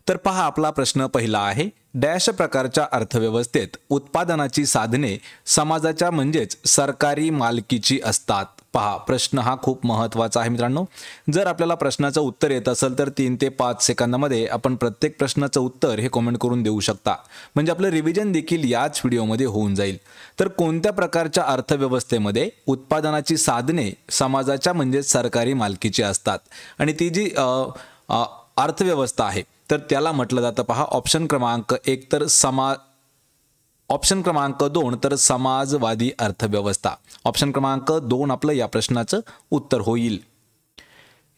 तर पहा आपला प्रश्न पहिला आहे, डॅश प्रकारच्या अर्थव्यवस्थेत उत्पादनाची साधने समाजाच्या म्हणजेच सरकारी मालकीची असतात। पहा प्रश्न हा खूप महत्त्वाचा आहे मित्रांनो। जर आपल्याला प्रश्नाचं उत्तर येत असेल तर 3 ते 5 सेकंदामध्ये आपण प्रत्येक प्रश्नाचं उत्तर हे कमेंट करून देऊ शकता, म्हणजे आपलं रिव्हिजन देखील याच व्हिडिओमध्ये होऊन जाईल। तर कोणत्या प्रकारच्या अर्थव्यवस्थेमध्ये उत्पादनाची साधने समाजाच्या म्हणजेच सरकारी मालकीची असतात आणि ती जी अर्थव्यवस्था आहे तर त्याला म्हटलं जातं, पहा ऑप्शन क्रमांक 1 तर ऑप्शन क्रमांक 2 तर समाजवादी अर्थव्यवस्था। ऑप्शन क्रमांक 2 आपलं या प्रश्नाचं उत्तर होईल।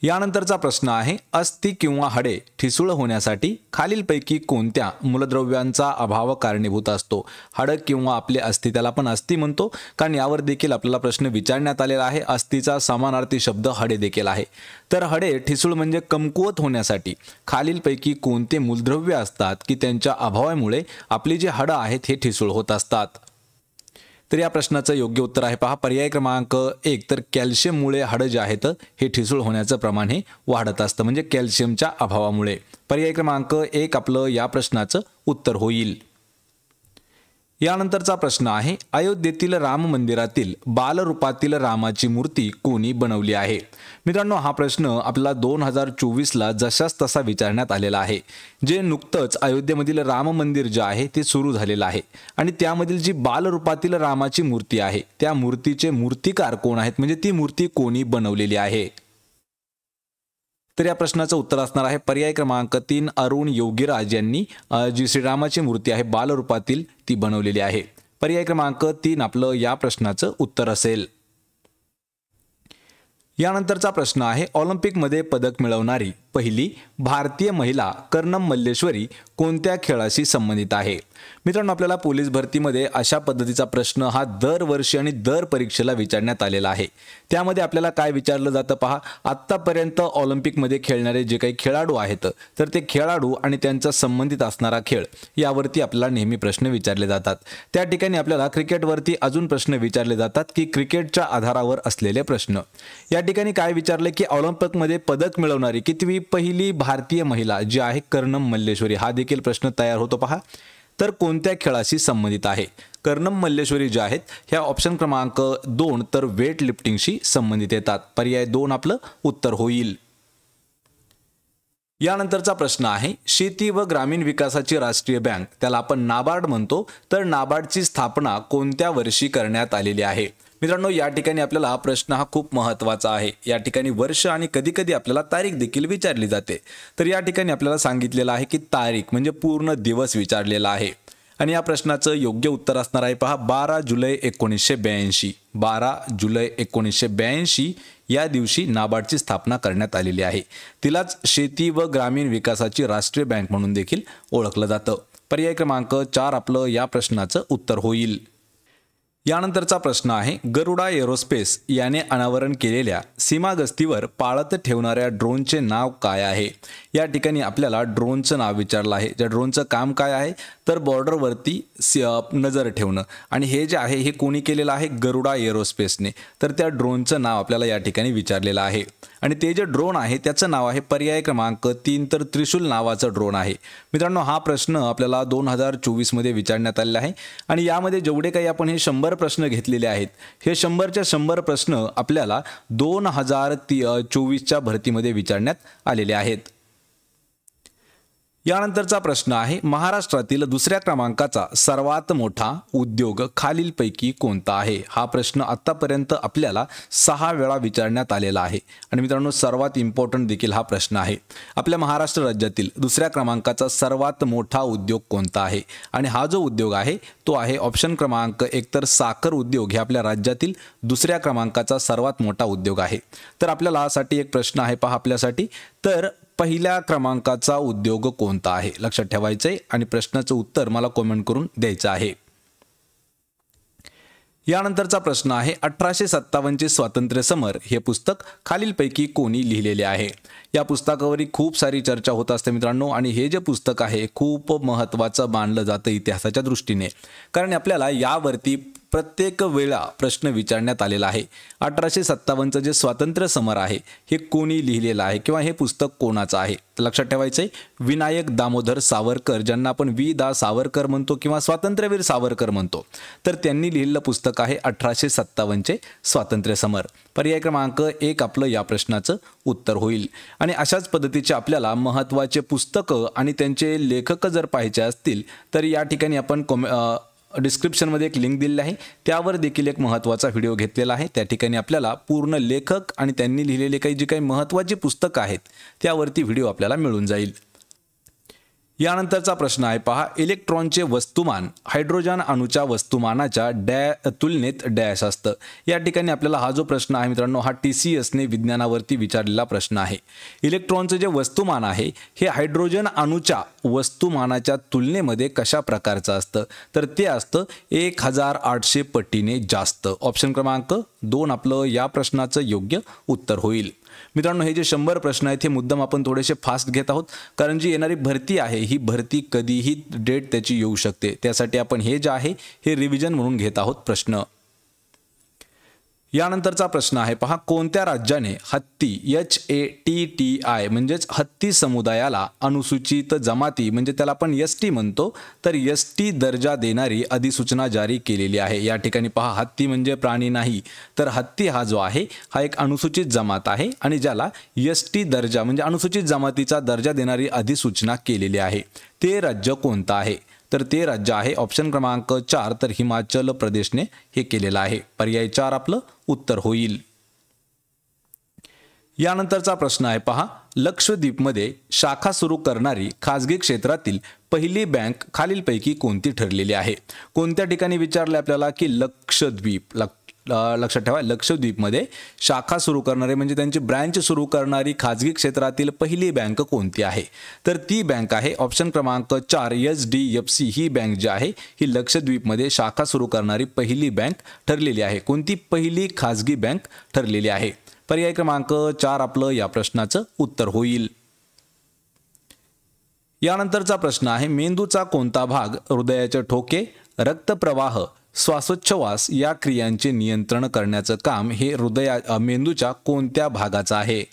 यानंतरचा प्रश्न आहे, अस्थि किंवा हाडे ठिसूळ होण्यासाठी खालीलपैकी कोणत्या मूलद्रव्यांचा अभाव कारणीभूत असतो। हाड किंवा आपले अस्थि, त्याला आपण अस्थि म्हणतो कारण यावर देखील आपल्याला प्रश्न विचारण्यात आलेला आहे। अस्थिचा समानार्थी शब्द हाडे देखील आहे। तर हाडे ठिसूळ म्हणजे कमकुवत होण्यासाठी खालीलपैकी कोणते मूलद्रव्य असतात की त्यांच्या अभावामुळे आपली जी हाडं आहेत हे ठिसूळ होत असतात। तर या प्रश्नाचं योग्य उत्तर आहे पहा पर्याय क्रमांक 1 तर कॅल्शियममुळे हाडं जे आहेत हे ठिसूळ होण्याचं प्रमाण हे वाढत असतं, म्हणजे कॅल्शियमच्या अभावामुळे। पर्याय क्रमांक 1 आपलं या प्रश्नाचं उत्तर होईल। यानंतरचा प्रश्न आहे, अयोध्येतील राम मंदिरातील बालरूपातील रामाची मूर्ती कोणी बनवली आहे। मित्रांनो हा प्रश्न आपल्याला 2024ला जशास तसा विचारण्यात आलेला आहे। जे नुकतंच अयोध्येमधील राम मंदिर जे आहे ते सुरू झालेलं आहे आणि त्यामधील जी बालरूपातील रामाची मूर्ती आहे त्या मूर्तीचे मूर्तिकार कोण आहेत, म्हणजे ती मूर्ती कोणी बनवलेली आहे। तर या प्रश्नाचं उत्तर असणार आहे पर्याय क्रमांक 3 अरुण योगीराज यांनी जी श्रीरामाची मूर्ती आहे बालरूपातील ती बनवलेली आहे। पर्याय क्रमांक 3 आपलं या प्रश्नाचं उत्तर असेल। यानंतरचा प्रश्न आहे, ऑलिम्पिकमध्ये पदक मिळवणारी पहिली भारतीय महिला कर्णम मल्लेश्वरी कोणत्या खेळाशी संबंधित आहे। मित्रांनो आपल्याला पोलीस भरतीमध्ये अशा पद्धतीचा प्रश्न हा दरवर्षी आणि दर परीक्षेला विचारण्यात आलेला आहे। त्यामध्ये आपल्याला काय विचारलं जातं पहा, आत्तापर्यंत ऑलिम्पिकमध्ये खेळणारे जे काही खेळाडू आहेत तर ते खेळाडू आणि त्यांचा संबंधित असणारा खेळ यावरती आपल्याला नेहमी प्रश्न विचारले जातात। त्या ठिकाणी आपल्याला क्रिकेटवरती अजून प्रश्न विचारले जातात की क्रिकेटच्या आधारावर असलेले प्रश्न। या ठिकाणी काय विचारले की ऑलिम्पिकमध्ये पदक मिळवणारी कितवी पहिली भारतीय महिला जी आहे कर्णम मल्लेश्वरी, हा देखील प्रश्न तयार होतो पहा। तर कोणत्या खेळाशी संबंधित आहे। कर्णम मल्लेश्वरी जे आहेत ह्या ऑप्शन क्रमांक 2 तर वेट लिफ्टिंगशी संबंधित येतात। पर्याय 2 आपलं उत्तर होईल। यानंतरचा प्रश्न आहे, शेती व ग्रामीण विकासाची राष्ट्रीय बँक त्याला आपण नाबार्ड म्हणतो, तर नाबार्डची स्थापना कोणत्या वर्षी करण्यात आलेली आहे। मित्रांनो या ठिकाणी आपल्याला प्रश्न हा खूप महत्त्वाचा आहे। या ठिकाणी वर्ष आणि कधी कधी आपल्याला तारीख देखील विचारली जाते। तर या ठिकाणी आपल्याला सांगितलेलं आहे की तारीख म्हणजे पूर्ण दिवस विचारलेला आहे आणि या प्रश्नाचं योग्य उत्तर असणार आहे पहा 12 जुलै 1982। 12 जुलै 1982 या दिवशी नाबार्डची स्थापना करण्यात आलेली आहे। तिलाच शेती व ग्रामीण विकासाची राष्ट्रीय बँक म्हणून देखील ओळखलं जातं। पर्याय क्रमांक 4 आपलं या प्रश्नाचं उत्तर होईल। यानंतरचा प्रश्न आहे, गरुडा एरोस्पेस याने अनावरण केलेल्या सीमागस्तीवर पाळत ठेवणाऱ्या ड्रोनचे नाव काय आहे। या ठिकाणी आपल्याला ड्रोनचं नाव विचारलं आहे। त्या ड्रोनचं काम काय आहे तर बॉर्डरवरती नजर ठेवणं आणि हे जे आहे हे कोणी केलेलं आहे गरुडा एरोस्पेसने। तर त्या ड्रोनचं नाव आपल्याला या ठिकाणी विचारलेलं आहे आणि ते जे ड्रोन आहे त्याचं नाव आहे पर्याय क्रमांक 3 तर त्रिशूल नावाचं ड्रोन आहे। मित्रांनो हा प्रश्न आपल्याला 2024 मध्ये विचारण्यात आलेला आहे आणि यामध्ये जेवढे काही आपण हे 100 प्रश्न घेतलेले आहेत हे 100च्या 100 प्रश्न आपल्याला 2024च्या भरतीमध्ये विचारण्यात आलेले आहेत। यानंतरचा प्रश्न आहे, महाराष्ट्रातील दुसऱ्या क्रमांकाचा सर्वात मोठा उद्योग खालीलपैकी कोणता आहे। हा प्रश्न आतापर्यंत आपल्याला 6 वेळा विचारण्यात आलेला आहे आणि मित्रांनो सर्वात इम्पॉर्टंट देखील हा प्रश्न आहे। आपल्या महाराष्ट्र राज्यातील दुसऱ्या क्रमांकाचा सर्वात मोठा उद्योग कोणता आहे आणि हा जो उद्योग आहे तो आहे ऑप्शन क्रमांक 1 तर साखर उद्योग हे आपल्या राज्यातील दुसऱ्या क्रमांकाचा सर्वात मोठा उद्योग आहे। तर आपल्याला यासाठी एक प्रश्न आहे पहा आपल्यासाठी, तर पहिल्या क्रमांकाचा उद्योग कोणता आहे लक्षात ठेवायचंय आणि प्रश्नाचं उत्तर मला कमेंट करून द्यायचं आहे। यानंतरचा प्रश्न आहे, 1857चे स्वातंत्र्य समर हे पुस्तक खालीलपैकी कोणी लिहिलेले आहे। या पुस्तकावरही खूप सारी चर्चा होत असते मित्रांनो आणि हे जे पुस्तक आहे खूप महत्त्वाचं मानलं जातं इतिहासाच्या दृष्टीने, कारण आपल्याला यावरती प्रत्येक वेळा प्रश्न विचारण्यात आलेला आहे. 1857चं जे स्वातंत्र्य समर आहे हे कोणी लिहिलेलं आहे किंवा हे पुस्तक कोणाचं आहे? तर लक्षात ठेवायचं आहे विनायक दामोदर सावरकर, ज्यांना आपण वि दा सावरकर म्हणतो किंवा स्वातंत्र्यवीर सावरकर म्हणतो, तर त्यांनी लिहिलेलं पुस्तक आहे 1857चे स्वातंत्र्य समर. पर्याय क्रमांक 1 आपलं या प्रश्नाचं उत्तर होईल. आणि अशाच पद्धतीचे आपल्याला महत्त्वाचे पुस्तकं आणि त्यांचे लेखक जर पाहायचे असतील तर या ठिकाणी आपण डिस्क्रिप्शनमध्ये एक लिंक दिलेली आहे, त्यावर देखील एक महत्त्वाचा व्हिडिओ घेतलेला आहे. त्या ठिकाणी आपल्याला पूर्ण लेखक आणि त्यांनी लिहिलेले काही जी काही महत्त्वाची पुस्तकं आहेत त्यावरती व्हिडिओ आपल्याला मिळून जाईल. यानंतरचा प्रश्न आहे पहा, इलेक्ट्रॉनचे वस्तुमान हायड्रोजन अणूच्या वस्तुमानाच्या तुलनेत डॅश असतं. या ठिकाणी आपल्याला हा जो प्रश्न आहे मित्रांनो हा TCSने विज्ञानावरती विचारलेला प्रश्न आहे. इलेक्ट्रॉनचं जे वस्तुमान आहे हे हायड्रोजन अणूच्या वस्तुमानाच्या तुलनेमध्ये कशा प्रकारचं असतं? तर ते असतं 1800 पटीने जास्त. ऑप्शन क्रमांक 2 आपलं या प्रश्नाचं योग्य उत्तर होईल. मित्रांनो, हे जे 100 प्रश्न आहेत हे मुद्दाम आपण थोडेसे फास्ट घेत आहोत, कारण जी येणारी भरती आहे ही भरती कधीही डेट त्याची येऊ शकते. त्यासाठी आपण हे जे आहे हे रिव्हिजन म्हणून घेत आहोत प्रश्न. यानंतरचा प्रश्न आहे पहा, कोणत्या राज्याने हत्ती HATTI म्हणजेच हत्ती समुदायाला अनुसूचित जमाती म्हणजे त्याला आपण ST म्हणतो तर ST दर्जा देणारी अधिसूचना जारी केलेली आहे? या ठिकाणी पहा, हत्ती म्हणजे प्राणी नाही तर हत्ती हा जो आहे हा एक अनुसूचित जमात आहे आणि ज्याला ST दर्जा म्हणजे अनुसूचित जमातीचा दर्जा देणारी अधिसूचना केलेली आहे. ते राज्य कोणतं आहे? तर ते राज्य आहे ऑप्शन क्रमांक 4 तर हिमाचल प्रदेशने हे केलेलं आहे. पर्याय 4 आपलं उत्तर होईल. यानंतरचा प्रश्न आहे पहा, लक्षद्वीपमध्ये शाखा सुरू करणारी खाजगी क्षेत्रातील पहिली बँक खालीलपैकी कोणती ठरलेली आहे? कोणत्या ठिकाणी विचारले आपल्याला की लक्षद्वीप. लक्षात ठेवा, लक्षद्वीपमध्ये शाखा सुरू करणारे म्हणजे त्यांची ब्रँच सुरू करणारी खाजगी क्षेत्रातील पहिली बँक कोणती आहे? तर ती बँक आहे ऑप्शन क्रमांक 4 HDFC. ही बँक जी आहे ही लक्षद्वीपमध्ये शाखा सुरू करणारी पहिली बँक ठरलेली आहे. कोणती पहिली खाजगी बँक ठरलेली आहे? पर्याय क्रमांक 4 आपलं या प्रश्नाचं उत्तर होईल. यानंतरचा प्रश्न आहे, मेंदूचा कोणता भाग हृदयाचे ठोके, रक्तप्रवाह, श्वासोच्छवास या क्रियांचे नियंत्रण करण्याचं काम हे मेंदूच्या कोणत्या भागाचं आहे?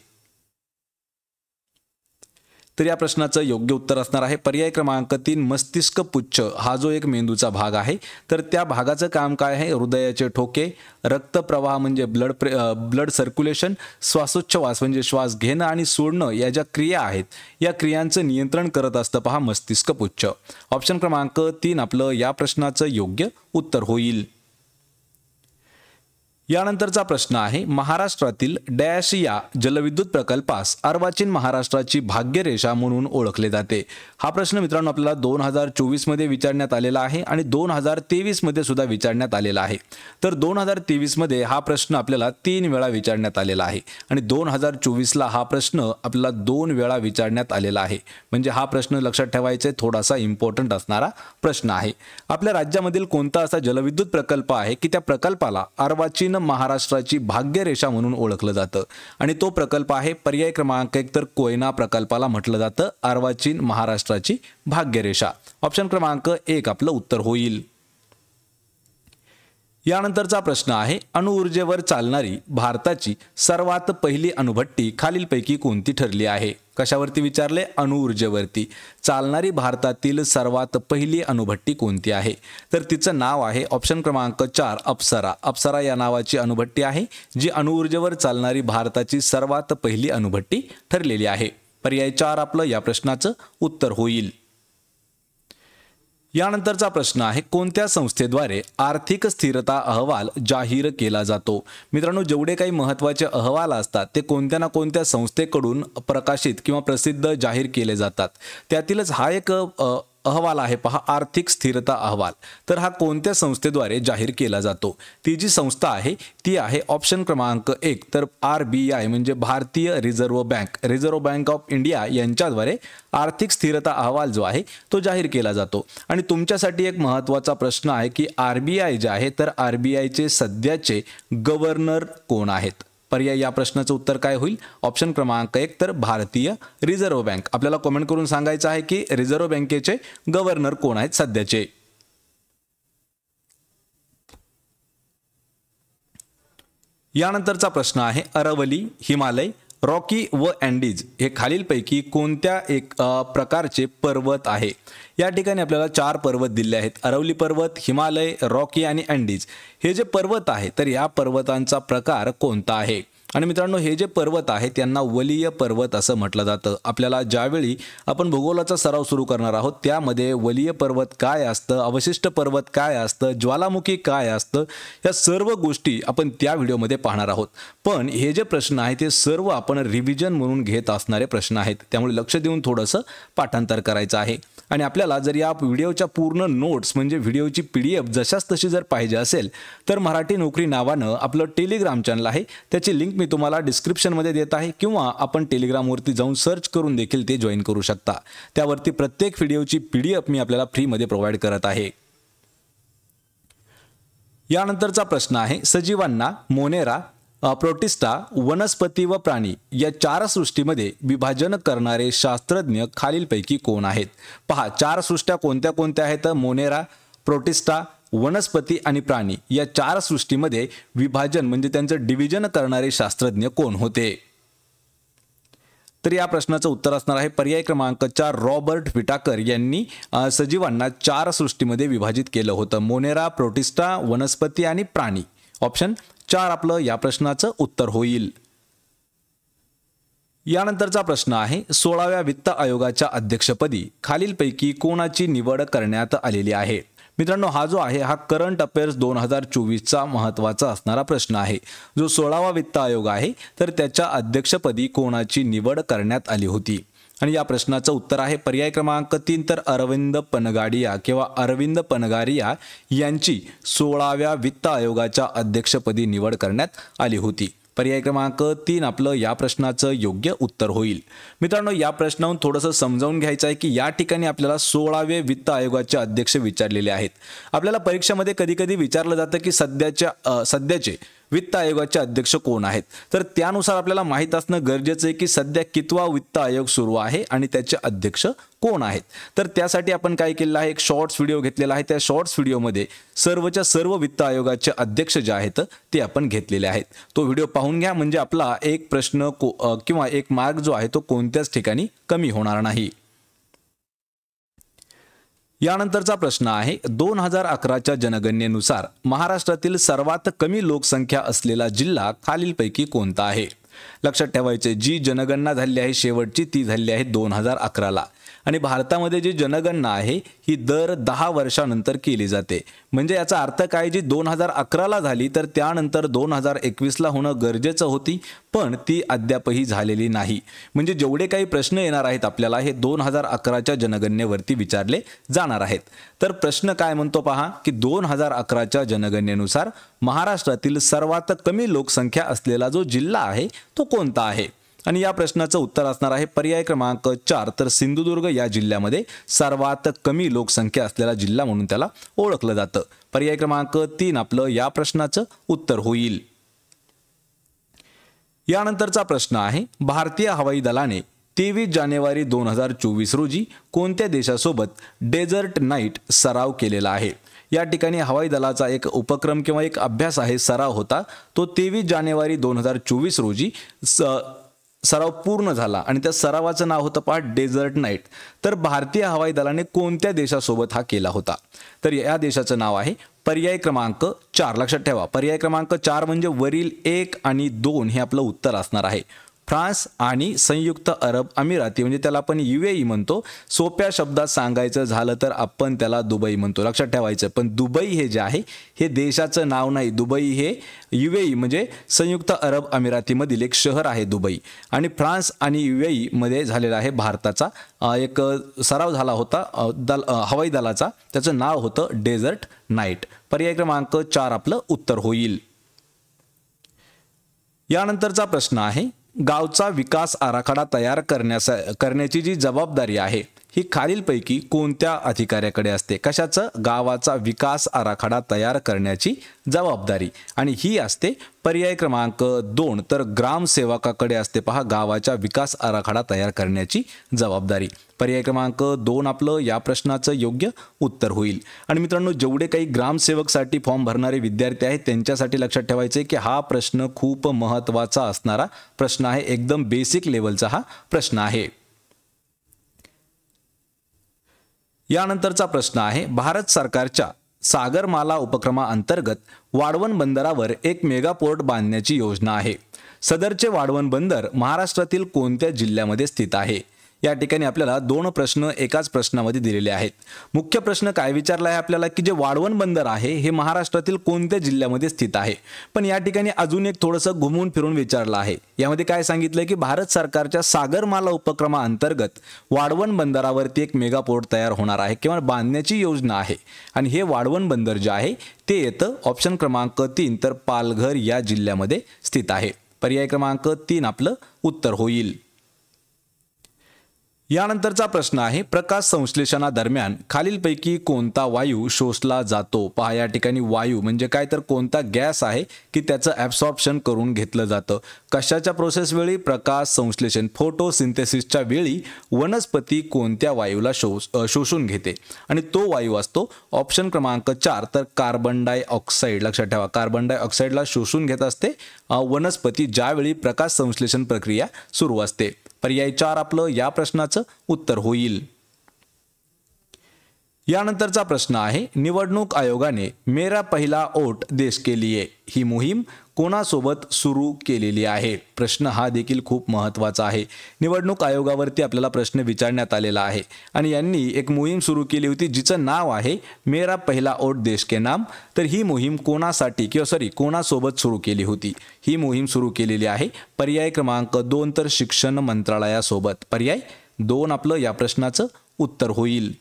तर या प्रश्नाचं योग्य उत्तर असणार आहे पर्याय क्रमांक 3 मस्तिष्क पुच्छ. हा जो एक मेंदूचा भाग आहे तर त्या भागाचं काम काय आहे? हृदयाचे ठोके, रक्तप्रवाह म्हणजे ब्लड सर्क्युलेशन, श्वासोच्छवास म्हणजे श्वास घेणं आणि सोडणं या ज्या क्रिया आहेत या क्रियांचं नियंत्रण करत असतं पहा मस्तिष्क पुच्छ. ऑप्शन क्रमांक 3 आपलं या प्रश्नाचं योग्य उत्तर होईल. यानंतरचा प्रश्न आहे, महाराष्ट्रातील डॅश या जलविद्युत प्रकल्पास अर्वाचीन महाराष्ट्राची भाग्यरेषा म्हणून ओळखले जाते. हा प्रश्न मित्रांनो आपल्याला 2024 मध्ये विचारण्यात आलेला आहे आणि 2023 मध्ये सुद्धा विचारण्यात आलेला आहे. तर 2023 मध्ये हा प्रश्न आपल्याला 3 वेळा विचारण्यात आलेला आहे आणि 2024 ला हा प्रश्न आपल्याला 2 वेळा विचारण्यात आलेला आहे. म्हणजे हा प्रश्न लक्षात ठेवायचा थोडासा इम्पॉर्टंट असणारा प्रश्न आहे. आपल्या राज्यामधील कोणता असा जलविद्युत प्रकल्प आहे की त्या प्रकल्पाला अर्वाचीन महाराष्ट्राची भाग्यरेषा म्हणून ओळखलं जातं आणि तो प्रकल्प आहे पर्याय क्रमांक 1 तर कोयना प्रकल्पाला म्हटलं जातं अर्वाचीन महाराष्ट्राची भाग्यरेषा. ऑप्शन क्रमांक 1 आपलं उत्तर होईल. यानंतरचा प्रश्न आहे, अणुऊर्जेवर चालणारी भारताची सर्वात पहिली अणुभट्टी खालीलपैकी कोणती ठरली आहे? कशावरती विचारले? अणुऊर्जेवरती चालणारी भारतातील सर्वात पहिली अणुभट्टी कोणती आहे? तर तिचं नाव आहे ऑप्शन क्रमांक 4 अप्सरा. अप्सरा या नावाची अणुभट्टी आहे जी अणुऊर्जेवर चालणारी भारताची सर्वात पहिली अणुभट्टी ठरलेली आहे. पर्याय 4 आपलं या प्रश्नाचं उत्तर होईल. यानंतरचा प्रश्न आहे, कोणत्या संस्थेद्वारे आर्थिक स्थिरता अहवाल जाहीर केला जातो? मित्रांनो, जेवढे काही महत्त्वाचे अहवाल असतात ते कोणत्या ना कोणत्या संस्थेकडून प्रकाशित किंवा प्रसिद्ध जाहीर केले जातात. त्यातीलच हा एक अहवाल आहे पहा, आर्थिक स्थिरता अहवाल. तर हा कोणत्या संस्थेद्वारे जाहीर केला जातो? ती जी संस्था आहे ती आहे ऑप्शन क्रमांक 1 तर RBI म्हणजे भारतीय reserve bank. Reserve bank of India यांच्याद्वारे आर्थिक स्थिरता अहवाल जो आहे तो जाहीर केला जातो. आणि तुमच्यासाठी एक महत्त्वाचा प्रश्न आहे की RBI जे आहे तर RBIचे सध्याचे गव्हर्नर कोण आहेत? पर्याय या प्रश्नाचं उत्तर काय होईल? ऑप्शन क्रमांक 1 तर भारतीय रिझर्व्ह बँक. आपल्याला कमेंट करून सांगायचं आहे की रिझर्व्ह बँकेचे गव्हर्नर कोण आहेत सध्याचे. यानंतरचा प्रश्न आहे अरवली, हिमालय, रॉकी व अँडीज हे खालीलपैकी कोणत्या एक प्रकारचे पर्वत आहे? या ठिकाणी आपल्याला 4 पर्वत दिले आहेत. अरवली पर्वत, हिमालय, रॉकी आणि अँडीज हे जे पर्वत आहे तर या पर्वतांचा प्रकार कोणता आहे? आणि मित्रांनो, हे जे पर्वत आहेत त्यांना वलीय पर्वत असं म्हटलं जातं. आपल्याला ज्यावेळी आपण भूगोलाचा सराव सुरू करणार आहोत त्यामध्ये वलीय पर्वत काय असतं, अवशिष्ट पर्वत काय असतं, ज्वालामुखी काय असतं, या सर्व गोष्टी आपण त्या व्हिडिओमध्ये पाहणार आहोत. पण हे जे प्रश्न आहेत ते सर्व आपण रिव्हिजन म्हणून घेत असणारे प्रश्न आहेत, त्यामुळे लक्ष देऊन थोडंसं पाठांतर करायचं आहे. आणि आपल्याला जर या व्हिडिओच्या पूर्ण नोट्स म्हणजे व्हिडिओची PDF जशाच तशी जर पाहिजे असेल तर मराठी नोकरी नावानं आपलं टेलिग्राम चॅनल आहे, त्याची लिंक मी तुम्हाला डिस्क्रिप्शनमध्ये देत आहे किंवा आपण टेलिग्रामवरती जाऊन सर्च करून देखील ते जॉईन करू शकता. त्यावरती प्रत्येक व्हिडिओची PDF मी आपल्याला फ्रीमध्ये प्रोव्हाइड करत आहे. यानंतरचा प्रश्न आहे सजीवांना मोनेरा, प्रोटिस्टा, वनस्पती व प्राणी या 4 सृष्टीमध्ये विभाजन करणारे शास्त्रज्ञ खालीलपैकी कोण आहेत? पहा, 4 सृष्ट्या कोणत्या कोणत्या आहेत? मोनेरा, प्रोटिस्टा, वनस्पती आणि प्राणी या 4 सृष्टीमध्ये विभाजन म्हणजे त्यांचं डिव्हिजन करणारे शास्त्रज्ञ कोण होते? तर या प्रश्नाचं उत्तर असणार आहे पर्याय क्रमांक 4 रॉबर्ट विटाकर यांनी सजीवांना 4 सृष्टीमध्ये विभाजित केलं होतं. मोनेरा, प्रोटिस्टा, वनस्पती आणि प्राणी. ऑप्शन 4 आपलं या प्रश्नाचं उत्तर होईल. यानंतरचा प्रश्न आहे 16व्या वित्त आयोगाच्या अध्यक्षपदी खालीलपैकी कोणाची निवड करण्यात आलेली आहे? मित्रांनो, हा जो आहे हा करंट अफेअर्स 2024चा महत्त्वाचा असणारा प्रश्न आहे. जो 16वा वित्त आयोग आहे तर त्याच्या अध्यक्षपदी कोणाची निवड करण्यात आली होती? आणि या प्रश्नाचं उत्तर आहे पर्याय क्रमांक 3 तर अरविंद पनगाडिया किंवा अरविंद पनगारिया यांची 16व्या वित्त आयोगाच्या अध्यक्षपदी निवड करण्यात आली होती. पर्याय क्रमांक 3 आपलं या प्रश्नाचं योग्य उत्तर होईल. मित्रांनो, या प्रश्नावरून थोडंसं समजावून घ्यायचं आहे की या ठिकाणी आपल्याला 16वे वित्त आयोगाचे अध्यक्ष विचारलेले आहेत. आपल्याला परीक्षेमध्ये कधी कधी विचारलं जातं की सध्याचे वित्त आयोगाचे अध्यक्ष कोण आहेत, तर त्यानुसार आपल्याला माहीत असणं गरजेचं आहे की सध्या कितवा वित्त आयोग सुरू आहे आणि त्याचे अध्यक्ष कोण आहेत. तर त्यासाठी आपण काय केलेलं आहे, एक शॉर्ट्स व्हिडिओ घेतलेला आहे. त्या शॉर्ट्स व्हिडिओमध्ये सर्वच्या सर्व वित्त आयोगाचे अध्यक्ष जे आहेत ते आपण घेतलेले आहेत. तो व्हिडिओ पाहून घ्या म्हणजे आपला एक प्रश्न किंवा एक मार्क जो आहे तो कोणत्याच ठिकाणी कमी होणार नाही. यानंतरचा प्रश्न आहे 2011च्या जनगणनेनुसार महाराष्ट्रातील सर्वात कमी लोकसंख्या असलेला जिल्हा खालीलपैकी कोणता आहे? लक्षात ठेवायचे, जी जनगणना झाली आहे शेवटची ती झाली आहे 2011ला आणि भारतामध्ये जी जनगणना आहे ही दर 10 वर्षानंतर केली जाते. म्हणजे याचा अर्थ काय, जी 2011ला झाली तर त्यानंतर 2021ला होणं गरजेचं होती पण ती अद्यापही झालेली नाही. म्हणजे जेवढे काही प्रश्न येणार आहेत आपल्याला हे 2011च्या जनगणनेवरती विचारले जाणार आहेत. तर प्रश्न काय म्हणतो पहा की 2011च्या जनगणनेनुसार महाराष्ट्रातील सर्वात कमी लोकसंख्या असलेला जो जिल्हा आहे तो कोणता आहे? आणि या प्रश्नाचं उत्तर असणार आहे पर्याय क्रमांक 4 तर सिंधुदुर्ग या जिल्ह्यामध्ये सर्वात कमी लोकसंख्या असलेला जिल्हा म्हणून त्याला ओळखलं जातं. पर्याय क्रमांक 3 आपलं या प्रश्नाचं उत्तर होईल. यानंतरचा प्रश्न आहे भारतीय हवाई दलाने 23 जानेवारी 2024 रोजी कोणत्या देशासोबत डेझर्ट नाईट सराव केलेला आहे? या ठिकाणी हवाई दलाचा एक उपक्रम किंवा एक अभ्यास आहे, सराव होता. तो 23 जानेवारी 2024 रोजी सराव पूर्ण झाला आणि त्या सरावाचं नाव होतं पहा डेझर्ट नाईट. तर भारतीय हवाई दलाने कोणत्या देशासोबत हा केला होता? तर या देशाचं नाव आहे पर्याय क्रमांक 4. लक्षात ठेवा, पर्याय क्रमांक 4 म्हणजे वरील 1 आणि 2 हे आपलं उत्तर असणार आहे. फ्रान्स आणि संयुक्त अरब अमिराती म्हणजे त्याला आपण UAE म्हणतो. सोप्या शब्दात सांगायचं झालं तर आपण त्याला दुबई म्हणतो. लक्षात ठेवायचं, पण दुबई हे जे आहे हे देशाचं नाव नाही. दुबई हे UAE म्हणजे संयुक्त अरब अमिरातीमधील एक शहर आहे दुबई. आणि फ्रान्स आणि UAE मध्ये झालेला आहे भारताचा एक सराव झाला होता हवाई दलाचा, त्याचं नाव होतं डेझर्ट नाईट. पर्याय क्रमांक 4 आपलं उत्तर होईल. यानंतरचा प्रश्न आहे गावचा विकास आराखडा तयार करण्याची जी जबाबदारी आहे ही खालीलपैकी कोणत्या अधिकाऱ्याकडे असते? कशाचं? गावाचा विकास आराखडा तयार करण्याची जबाबदारी, आणि ही असते पर्याय क्रमांक 2 तर ग्रामसेवकाकडे असते पहा गावाच्या विकास आराखडा तयार करण्याची जबाबदारी. पर्याय क्रमांक 2 आपलं या प्रश्नाचं योग्य उत्तर होईल. आणि मित्रांनो, जेवढे काही ग्रामसेवकसाठी फॉर्म भरणारे विद्यार्थी आहेत त्यांच्यासाठी लक्षात ठेवायचे की हा प्रश्न खूप महत्त्वाचा असणारा प्रश्न आहे. एकदम बेसिक लेवलचा हा प्रश्न आहे. यानंतरचा प्रश्न आहे, भारत सरकारच्या सागरमाला उपक्रमाअंतर्गत वाढवण बंदरावर एक मेगा पोर्ट बांधण्याची योजना आहे. सदरचे वाढवण बंदर महाराष्ट्रातील कोणत्या जिल्ह्यामध्ये स्थित आहे? या ठिकाणी आपल्याला 2 प्रश्न एकाच प्रश्नामध्ये दिलेले आहेत. मुख्य प्रश्न काय विचारला आहे आपल्याला की जे वाढवण बंदर आहे हे महाराष्ट्रातील कोणत्या जिल्ह्यामध्ये स्थित आहे. पण या ठिकाणी अजून एक थोडंसं घुमून फिरून विचारलं आहे. यामध्ये काय सांगितलं की भारत सरकारच्या सागरमाला उपक्रमाअंतर्गत वाढवण बंदरावरती एक मेगा पोर्ट तयार होणार आहे किंवा बांधण्याची योजना आहे. आणि हे वाढवण बंदर जे आहे ते येतं ऑप्शन क्रमांक 3 तर पालघर या जिल्ह्यामध्ये स्थित आहे. पर्याय क्रमांक 3 आपलं उत्तर होईल. यानंतरचा प्रश्न आहे, प्रकाश संश्लेषणादरम्यान खालीलपैकी कोणता वायू शोषला जातो? पहा या ठिकाणी वायू म्हणजे काय तर कोणता गॅस आहे की त्याचं ॲब्सॉर्प्शन करून घेतलं जातं. कशाच्या प्रोसेस वेळी? प्रकाश संश्लेषण फोटोसिंथेसिसच्या वेळी वनस्पती कोणत्या वायूला शोषून घेते आणि तो वायू असतो ऑप्शन क्रमांक 4 तर कार्बन डायऑक्साईड. लक्षात ठेवा, कार्बन डायऑक्साईडला शोषून घेत असते वनस्पती ज्यावेळी प्रकाश संश्लेषण प्रक्रिया सुरू असते. पर्याय 4 आपलं या प्रश्नाचं उत्तर होईल. यानंतरचा प्रश्न आहे, निवडणूक आयोगाने मेरा पहिला वोट देश के लिए ही मोहीम कोणासोबत सुरू केलेली आहे? प्रश्न हा देखील खूप महत्त्वाचा आहे. निवडणूक आयोगावरती आपल्याला प्रश्न विचारण्यात आलेला आहे आणि यांनी एक मोहीम सुरू केली होती जिचं नाव आहे मेरा पहिला वोट देश के नाम. तर ही मोहीम कोणासाठी कोणासोबत सुरू केली होती? ही मोहीम सुरू केलेली आहे पर्याय क्रमांक 2 तर शिक्षण मंत्रालयासोबत. पर्याय 2 आपलं या प्रश्नाचं उत्तर होईल.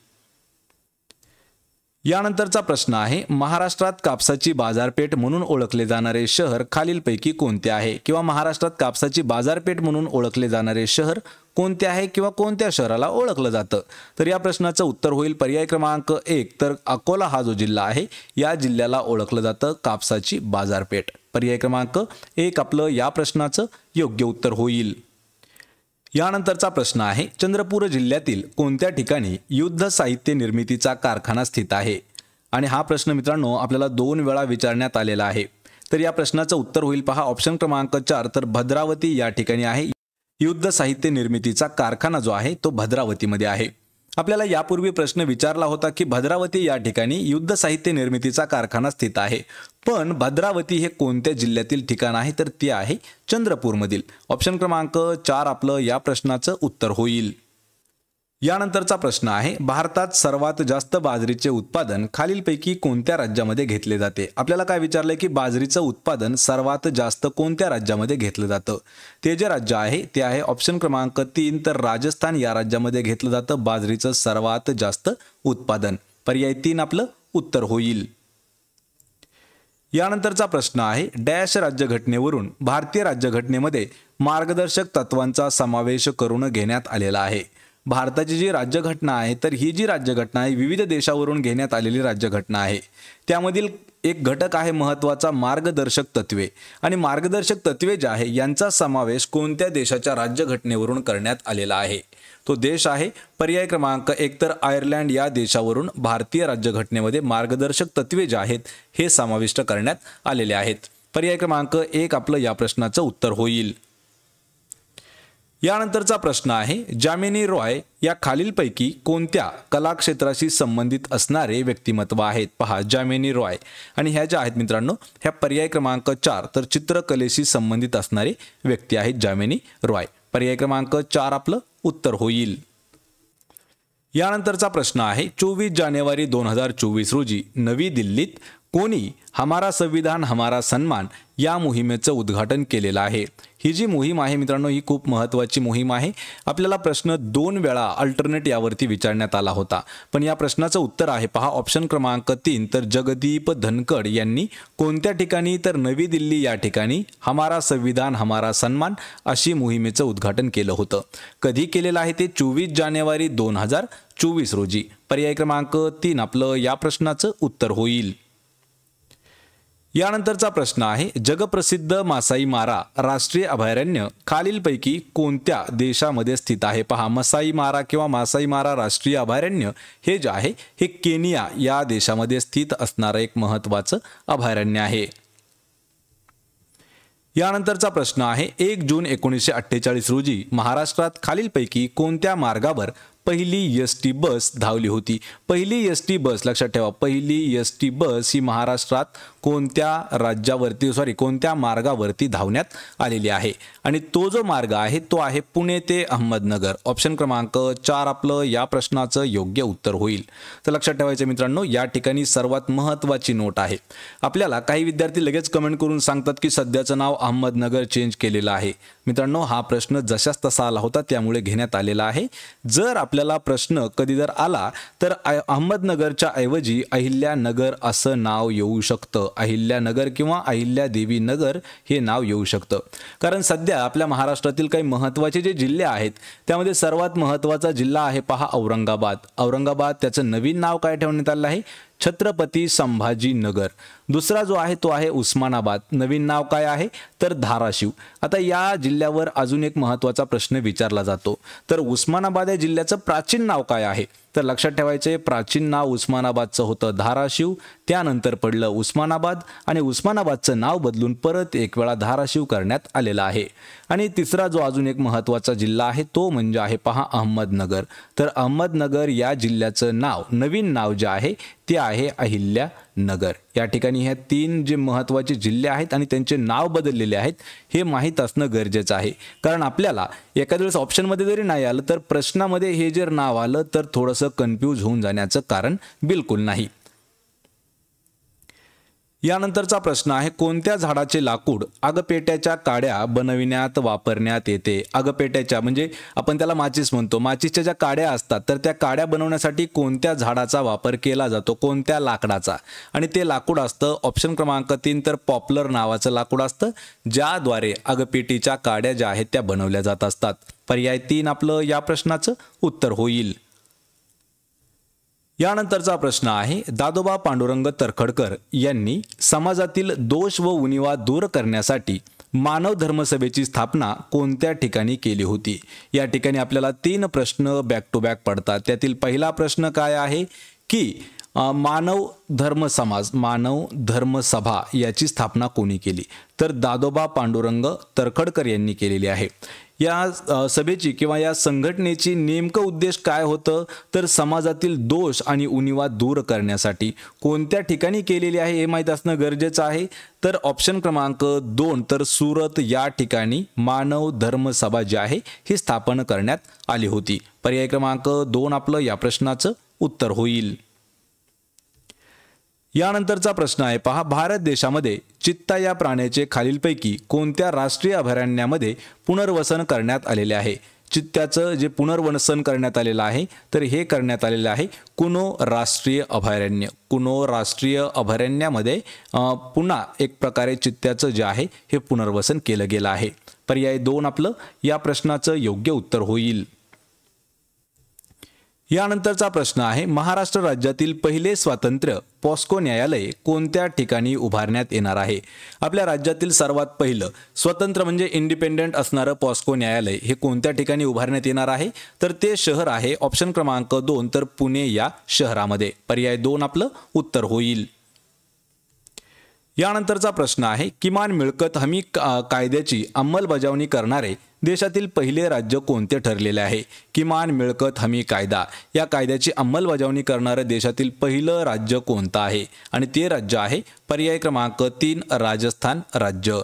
यानंतरचा प्रश्न आहे, महाराष्ट्रात कापसाची बाजारपेठ म्हणून ओळखले जाणारे शहर खालीलपैकी कोणते आहे? किंवा महाराष्ट्रात कापसाची बाजारपेठ म्हणून ओळखले जाणारे शहर कोणते आहे किंवा कोणत्या शहराला ओळखलं जातं? तर या प्रश्नाचं उत्तर होईल पर्याय क्रमांक 1 तर अकोला हा जो जिल्हा आहे या जिल्ह्याला ओळखलं जातं कापसाची बाजारपेठ. पर्याय क्रमांक 1 आपलं या प्रश्नाचं योग्य उत्तर होईल. यानंतरचा प्रश्न आहे, चंद्रपूर जिल्ह्यातील कोणत्या ठिकाणी युद्ध साहित्य निर्मितीचा कारखाना स्थित आहे? आणि हा प्रश्न मित्रांनो आपल्याला 2 वेळा विचारण्यात आलेला आहे. तर या प्रश्नाचं उत्तर होईल पहा ऑप्शन क्रमांक 4 तर भद्रावती या ठिकाणी आहे. युद्ध साहित्य निर्मितीचा कारखाना जो आहे तो भद्रावतीमध्ये आहे. आपल्याला यापूर्वी प्रश्न विचारला होता की भद्रावती या ठिकाणी युद्ध साहित्य निर्मितीचा कारखाना स्थित आहे, पण भद्रावती हे कोणत्या जिल्ह्यातील ठिकाण आहे? तर ते आहे चंद्रपूरमधील. ऑप्शन क्रमांक 4 आपलं या प्रश्नाचं उत्तर होईल. यानंतरचा प्रश्न आहे, भारतात सर्वात जास्त बाजरीचे उत्पादन खालीलपैकी कोणत्या राज्यामध्ये घेतले जाते? आपल्याला काय विचारलंय की बाजरीचं उत्पादन सर्वात जास्त कोणत्या राज्यामध्ये घेतलं जातं? ते जे राज्य आहे ते आहे ऑप्शन क्रमांक 3 तर राजस्थान या राज्यामध्ये घेतलं जातं बाजरीचं सर्वात जास्त उत्पादन. पर्याय 3 आपलं उत्तर होईल. यानंतरचा प्रश्न आहे, डॅश राज्यघटनेवरून भारतीय राज्यघटनेमध्ये मार्गदर्शक तत्वांचा समावेश करून घेण्यात आलेला आहे. भारताची जी राज्यघटना आहे तर ही जी राज्यघटना आहे विविध देशावरून घेण्यात आलेली राज्यघटना आहे. त्यामधील एक घटक आहे महत्त्वाचा मार्गदर्शक तत्वे, आणि मार्गदर्शक तत्वे जे आहे यांचा समावेश कोणत्या देशाच्या राज्यघटनेवरून करण्यात आलेला आहे? तो देश आहे पर्याय क्रमांक 1 तर आयर्लंड या देशावरून भारतीय राज्यघटनेमध्ये मार्गदर्शक तत्वे जे आहेत हे समाविष्ट करण्यात आलेले आहेत. पर्याय क्रमांक 1 आपलं या प्रश्नाचं उत्तर होईल. यानंतरचा प्रश्न आहे, जामिनी रॉय या खालीलपैकी कोणत्या कलाक्षेत्राशी संबंधित असणारे व्यक्तिमत्व आहेत? पहा जामिनी रॉय, आणि ह्या ज्या आहेत मित्रांनो ह्या पर्याय क्रमांक 4 तर चित्रकलेशी संबंधित असणारे व्यक्ती आहेत जामिनी रॉय. पर्याय क्रमांक 4 आपलं उत्तर होईल. यानंतरचा प्रश्न आहे, 24 जानेवारी 2024 रोजी नवी दिल्लीत कोणी हमारा संविधान हमारा सन्मान या मोहिमेचं उद्घाटन केलेलं आहे? ही जी मोहीम आहे मित्रांनो, ही खूप महत्त्वाची मोहीम आहे. आपल्याला प्रश्न 2 वेळा अल्टरनेट यावरती विचारण्यात आला होता, पण या प्रश्नाचं उत्तर आहे पहा ऑप्शन क्रमांक 3. तर जगदीप धनखड यांनी कोणत्या ठिकाणी? तर नवी दिल्ली या ठिकाणी हमारा संविधान हमारा सन्मान अशी मोहिमेचं उद्घाटन केलं होतं. कधी केलेलं आहे ते? 24 जानेवारी 2024 रोजी. पर्याय क्रमांक 3 आपलं या प्रश्नाचं उत्तर होईल. यानंतरचा प्रश्न आहे, जगप्रसिद्ध मासाई मारा राष्ट्रीय अभयारण्य खालीलपैकी कोणत्या देशामध्ये स्थित आहे? पहा, मसाई मारा किंवा मासाई मारा राष्ट्रीय अभयारण्य हे जे आहे हे केनिया या देशामध्ये स्थित असणारं एक महत्त्वाचं अभयारण्य आहे. यानंतरचा प्रश्न आहे, 1 जून 1948 रोजी महाराष्ट्रात खालीलपैकी कोणत्या मार्गावर पहिली एसटी बस धावली होती? पहिली एसटी बस, लक्षात ठेवा, पहिली एसटी बस ही महाराष्ट्रात कोणत्या मार्गावरती धावण्यात आलेली आहे? आणि तो जो मार्ग आहे तो आहे पुणे ते अहमदनगर. ऑप्शन क्रमांक 4 आपलं या प्रश्नाचं योग्य उत्तर होईल. तर लक्षात ठेवायचं मित्रांनो, या ठिकाणी सर्वात महत्त्वाची नोट आहे. आपल्याला काही विद्यार्थी लगेच कमेंट करून सांगतात की सध्याचं नाव अहमदनगर चेंज केलेलं आहे. मित्रांनो, हा प्रश्न जशाच तसा आला होता त्यामुळे घेण्यात आलेला आहे. जर आपल्याला प्रश्न कधी जर आला तर अहमदनगरच्या ऐवजी अहिल्यानगर असं नाव येऊ शकतं. अहिल्यानगर किंवा अहिल्यादेवी नगर हे नाव येऊ शकतं. कारण सध्या आपल्या महाराष्ट्रातील काही महत्त्वाचे जे जिल्हे आहेत त्यामध्ये सर्वात महत्त्वाचा जिल्हा आहे पहा औरंगाबाद. औरंगाबाद त्याचं नवीन नाव काय ठेवण्यात आलं आहे? छत्रपती संभाजीनगर. दुसरा जो आहे तो आहे उस्मानाबाद. नवीन नाव काय आहे? तर धाराशिव. आता या जिल्ह्यावर अजून एक महत्त्वाचा प्रश्न विचारला जातो. तर उस्मानाबाद या जिल्ह्याचं प्राचीन नाव काय आहे? तर लक्षात ठेवायचे, प्राचीन नाव उस्मानाबादचं होतं धाराशिव, त्यानंतर पडलं उस्मानाबाद आणि उस्मानाबादचं नाव बदलून परत एक वेळा धाराशिव करण्यात आलेलं आहे. आणि तिसरा जो अजून एक महत्त्वाचा जिल्हा आहे तो म्हणजे आहे पहा अहमदनगर. तर अहमदनगर या जिल्ह्याचं नाव, नवीन नाव जे आहे ते आहे अहिल्यानगर. या ठिकाणी ह्या 3 जे महत्त्वाचे जिल्हे आहेत आणि त्यांचे नाव बदललेले आहेत हे माहीत असणं गरजेचं आहे. कारण आपल्याला एखाद्या वेळेस ऑप्शनमध्ये जरी नाही आलं तर प्रश्नामध्ये हे जर नाव आलं तर थोडंसं कन्फ्यूज होऊन जाण्याचं कारण बिलकुल नाही. यानंतरचा प्रश्न आहे, कोणत्या झाडाचे लाकूड आगपेट्याच्या काड्या बनविण्यात वापरण्यात येते? आगपेट्याच्या म्हणजे आपण त्याला माचीस म्हणतो. माचीसच्या ज्या काड्या असतात तर त्या काड्या बनवण्यासाठी कोणत्या झाडाचा वापर केला जातो? कोणत्या लाकडाचा? आणि ते लाकूड असतं ऑप्शन क्रमांक 3 तर पॉप्लर नावाचं लाकूड असतं, ज्याद्वारे आगपेटीच्या काड्या ज्या आहेत त्या बनवल्या जात असतात. पर्याय 3 आपलं या प्रश्नाचं उत्तर होईल. यानंतरचा प्रश्न आहे, दादोबा पांडुरंग तरखडकर यांनी समाजातील दोष व उणिवा दूर करण्यासाठी मानव धर्मसभेची स्थापना कोणत्या ठिकाणी केली होती? या ठिकाणी आपल्याला 3 प्रश्न बॅक टू बॅक पडतात. त्यातील पहिला प्रश्न काय आहे की मानव धर्म समाज, मानव धर्म सभा याची स्थापना कोणी केली? तर दादोबा पांडुरंग तरखडकर यांनी केलेली आहे. या सभेची किंवा या संघटनेची नेमकं उद्देश काय होतं? तर समाजातील दोष आणि उणिवा दूर करण्यासाठी. कोणत्या ठिकाणी केलेली आहे हे माहीत असणं गरजेचं आहे. तर ऑप्शन क्रमांक 2 तर सुरत या ठिकाणी मानव धर्म सभा जी आहे ही स्थापन करण्यात आली होती. पर्याय क्रमांक 2 आपलं या प्रश्नाचं उत्तर होईल. यानंतरचा प्रश्न आहे पहा, भारत देशामध्ये चित्ता या प्राण्याचे खालीलपैकी कोणत्या राष्ट्रीय अभयारण्यामध्ये पुनर्वसन करण्यात आलेले आहे? चित्त्याचं जे पुनर्वसन करण्यात आलेलं आहे तर हे करण्यात आलेलं आहे कुनो राष्ट्रीय अभयारण्य. कुनो राष्ट्रीय अभयारण्यामध्ये पुन्हा एक प्रकारे चित्त्याचं जे आहे हे पुनर्वसन केलं गेलं आहे. पर्याय 2 आपलं या प्रश्नाचं योग्य उत्तर होईल. यानंतरचा प्रश्न आहे, महाराष्ट्र राज्यातील पहिले स्वातंत्र्य पॉस्को न्यायालय कोणत्या ठिकाणी उभारण्यात येणार आहे? आपल्या राज्यातील सर्वात पहिलं स्वतंत्र म्हणजे इंडिपेंडेंट असणारं पॉस्को न्यायालय हे कोणत्या ठिकाणी उभारण्यात येणार आहे? तर ते शहर आहे ऑप्शन क्रमांक 2 तर पुणे या शहरामध्ये. पर्याय 2 आपलं उत्तर होईल. यानंतरचा प्रश्न आहे, किमान मिळकत हमी कायद्याची अंमलबजावणी करणारे देशातील पहिले राज्य कोणते ठरलेले आहे? किमान मिळकत हमी कायदा या कायद्याची अंमलबजावणी करणारे देशातील पहिलं राज्य कोणतं आहे? आणि ते राज्य आहे पर्याय क्रमांक 3 राजस्थान राज्य.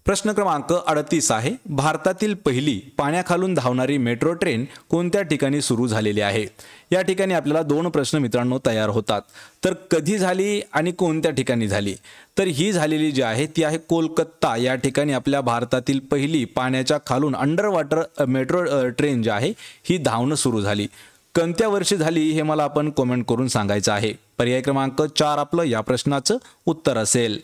प्रश्न क्रमांक 38 आहे, भारतातील पहिली पाण्याखालून धावणारी मेट्रो ट्रेन कोणत्या ठिकाणी सुरू झालेली आहे? या ठिकाणी आपल्याला दोन प्रश्न मित्रांनो तयार होतात. तर कधी झाली आणि कोणत्या ठिकाणी झाली? तर ही झालेली जी आहे ती आहे कोलकाता या ठिकाणी आपल्या भारतातील पहिली पाण्याच्या खालून अंडर वॉटर मेट्रो ट्रेन जी आहे ही धावणं सुरू झाली. कोणत्या वर्षी झाली हे मला आपण कमेंट करून सांगायचं आहे. पर्याय क्रमांक 4 आपलं या प्रश्नाचं उत्तर असेल.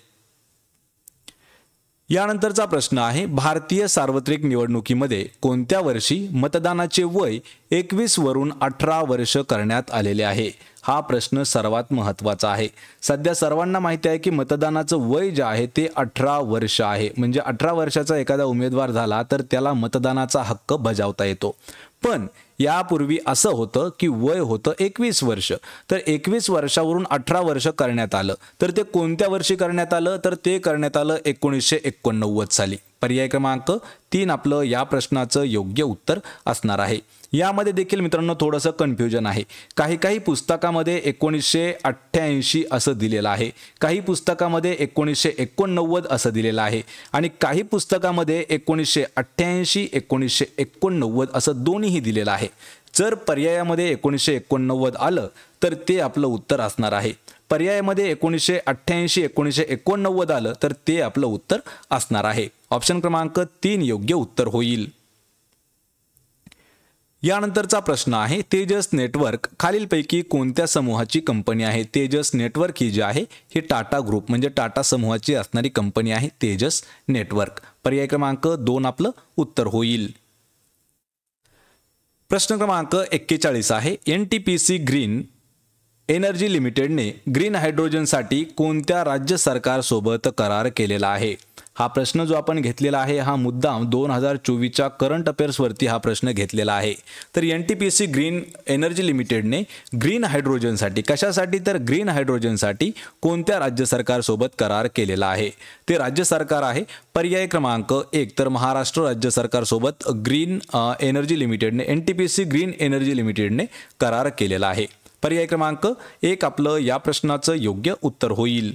यानंतरचा प्रश्न आहे, भारतीय सार्वत्रिक निवडणुकीमध्ये कोणत्या वर्षी मतदानाचे वय 21 वरून 18 वर्ष करण्यात आलेले आहे? हा प्रश्न सर्वात महत्त्वाचा आहे. सध्या सर्वांना माहिती आहे की मतदानाचं वय जे आहे ते 18 वर्ष आहे. म्हणजे 18 वर्षाचा एखादा उमेदवार झाला तर त्याला मतदानाचा हक्क बजावता येतो. पण यापूर्वी असं होतं की वय होतं 21 वर्ष. तर 21 वर्षावरून 18 वर्ष करण्यात आलं. तर ते कोणत्या वर्षी करण्यात आलं? तर ते करण्यात आलं 1989 साली. पर्याय क्रमांक 3 आपलं या प्रश्नाचं योग्य उत्तर असणार आहे. यामध्ये देखील मित्रांनो थोडंसं कन्फ्युजन आहे. काही पुस्तकामध्ये 1988 असं दिलेलं आहे, काही पुस्तकामध्ये 1989 असं दिलेलं आहे आणि काही पुस्तकामध्ये 1988 1989 असं दोन्हीही दिलेलं आहे. जर पर्यायामध्ये 1989 आलं तर ते आपलं उत्तर असणार आहे. पर्यायामध्ये 1988 1989 आलं तर ते आपलं उत्तर असणार आहे. ऑप्शन क्रमांक 3 योग्य उत्तर होईल. यानंतरचा प्रश्न आहे, तेजस नेटवर्क खालीलपैकी कोणत्या समूहाची कंपनी आहे? तेजस नेटवर्क ही जी आहे ही टाटा ग्रुप म्हणजे टाटा समूहाची असणारी कंपनी आहे तेजस नेटवर्क. पर्याय क्रमांक 2 आपलं उत्तर होईल. प्रश्न क्रमांक 41 आहे, NTPC ग्रीन एनर्जी लिमिटेडने ग्रीन हायड्रोजनसाठी कोणत्या राज्य सरकारसोबत करार केलेला आहे? हा प्रश्न जो आपण घेतलेला आहे हा मुद्दाम 2024च्या करंट अफेअर्सवरती हा प्रश्न घेतलेला आहे. तर NTPC ग्रीन एनर्जी लिमिटेडने ग्रीन हायड्रोजनसाठी, कशासाठी तर ग्रीन हायड्रोजनसाठी कोणत्या राज्य सरकारसोबत करार केलेला आहे? ते राज्य सरकार आहे पर्याय क्रमांक 1 तर महाराष्ट्र राज्य सरकारसोबत ग्रीन एनर्जी लिमिटेडने NTPC ग्रीन एनर्जी लिमिटेडने करार केलेला आहे. पर्याय क्रमांक 1 आपलं या प्रश्नाचं योग्य उत्तर होईल.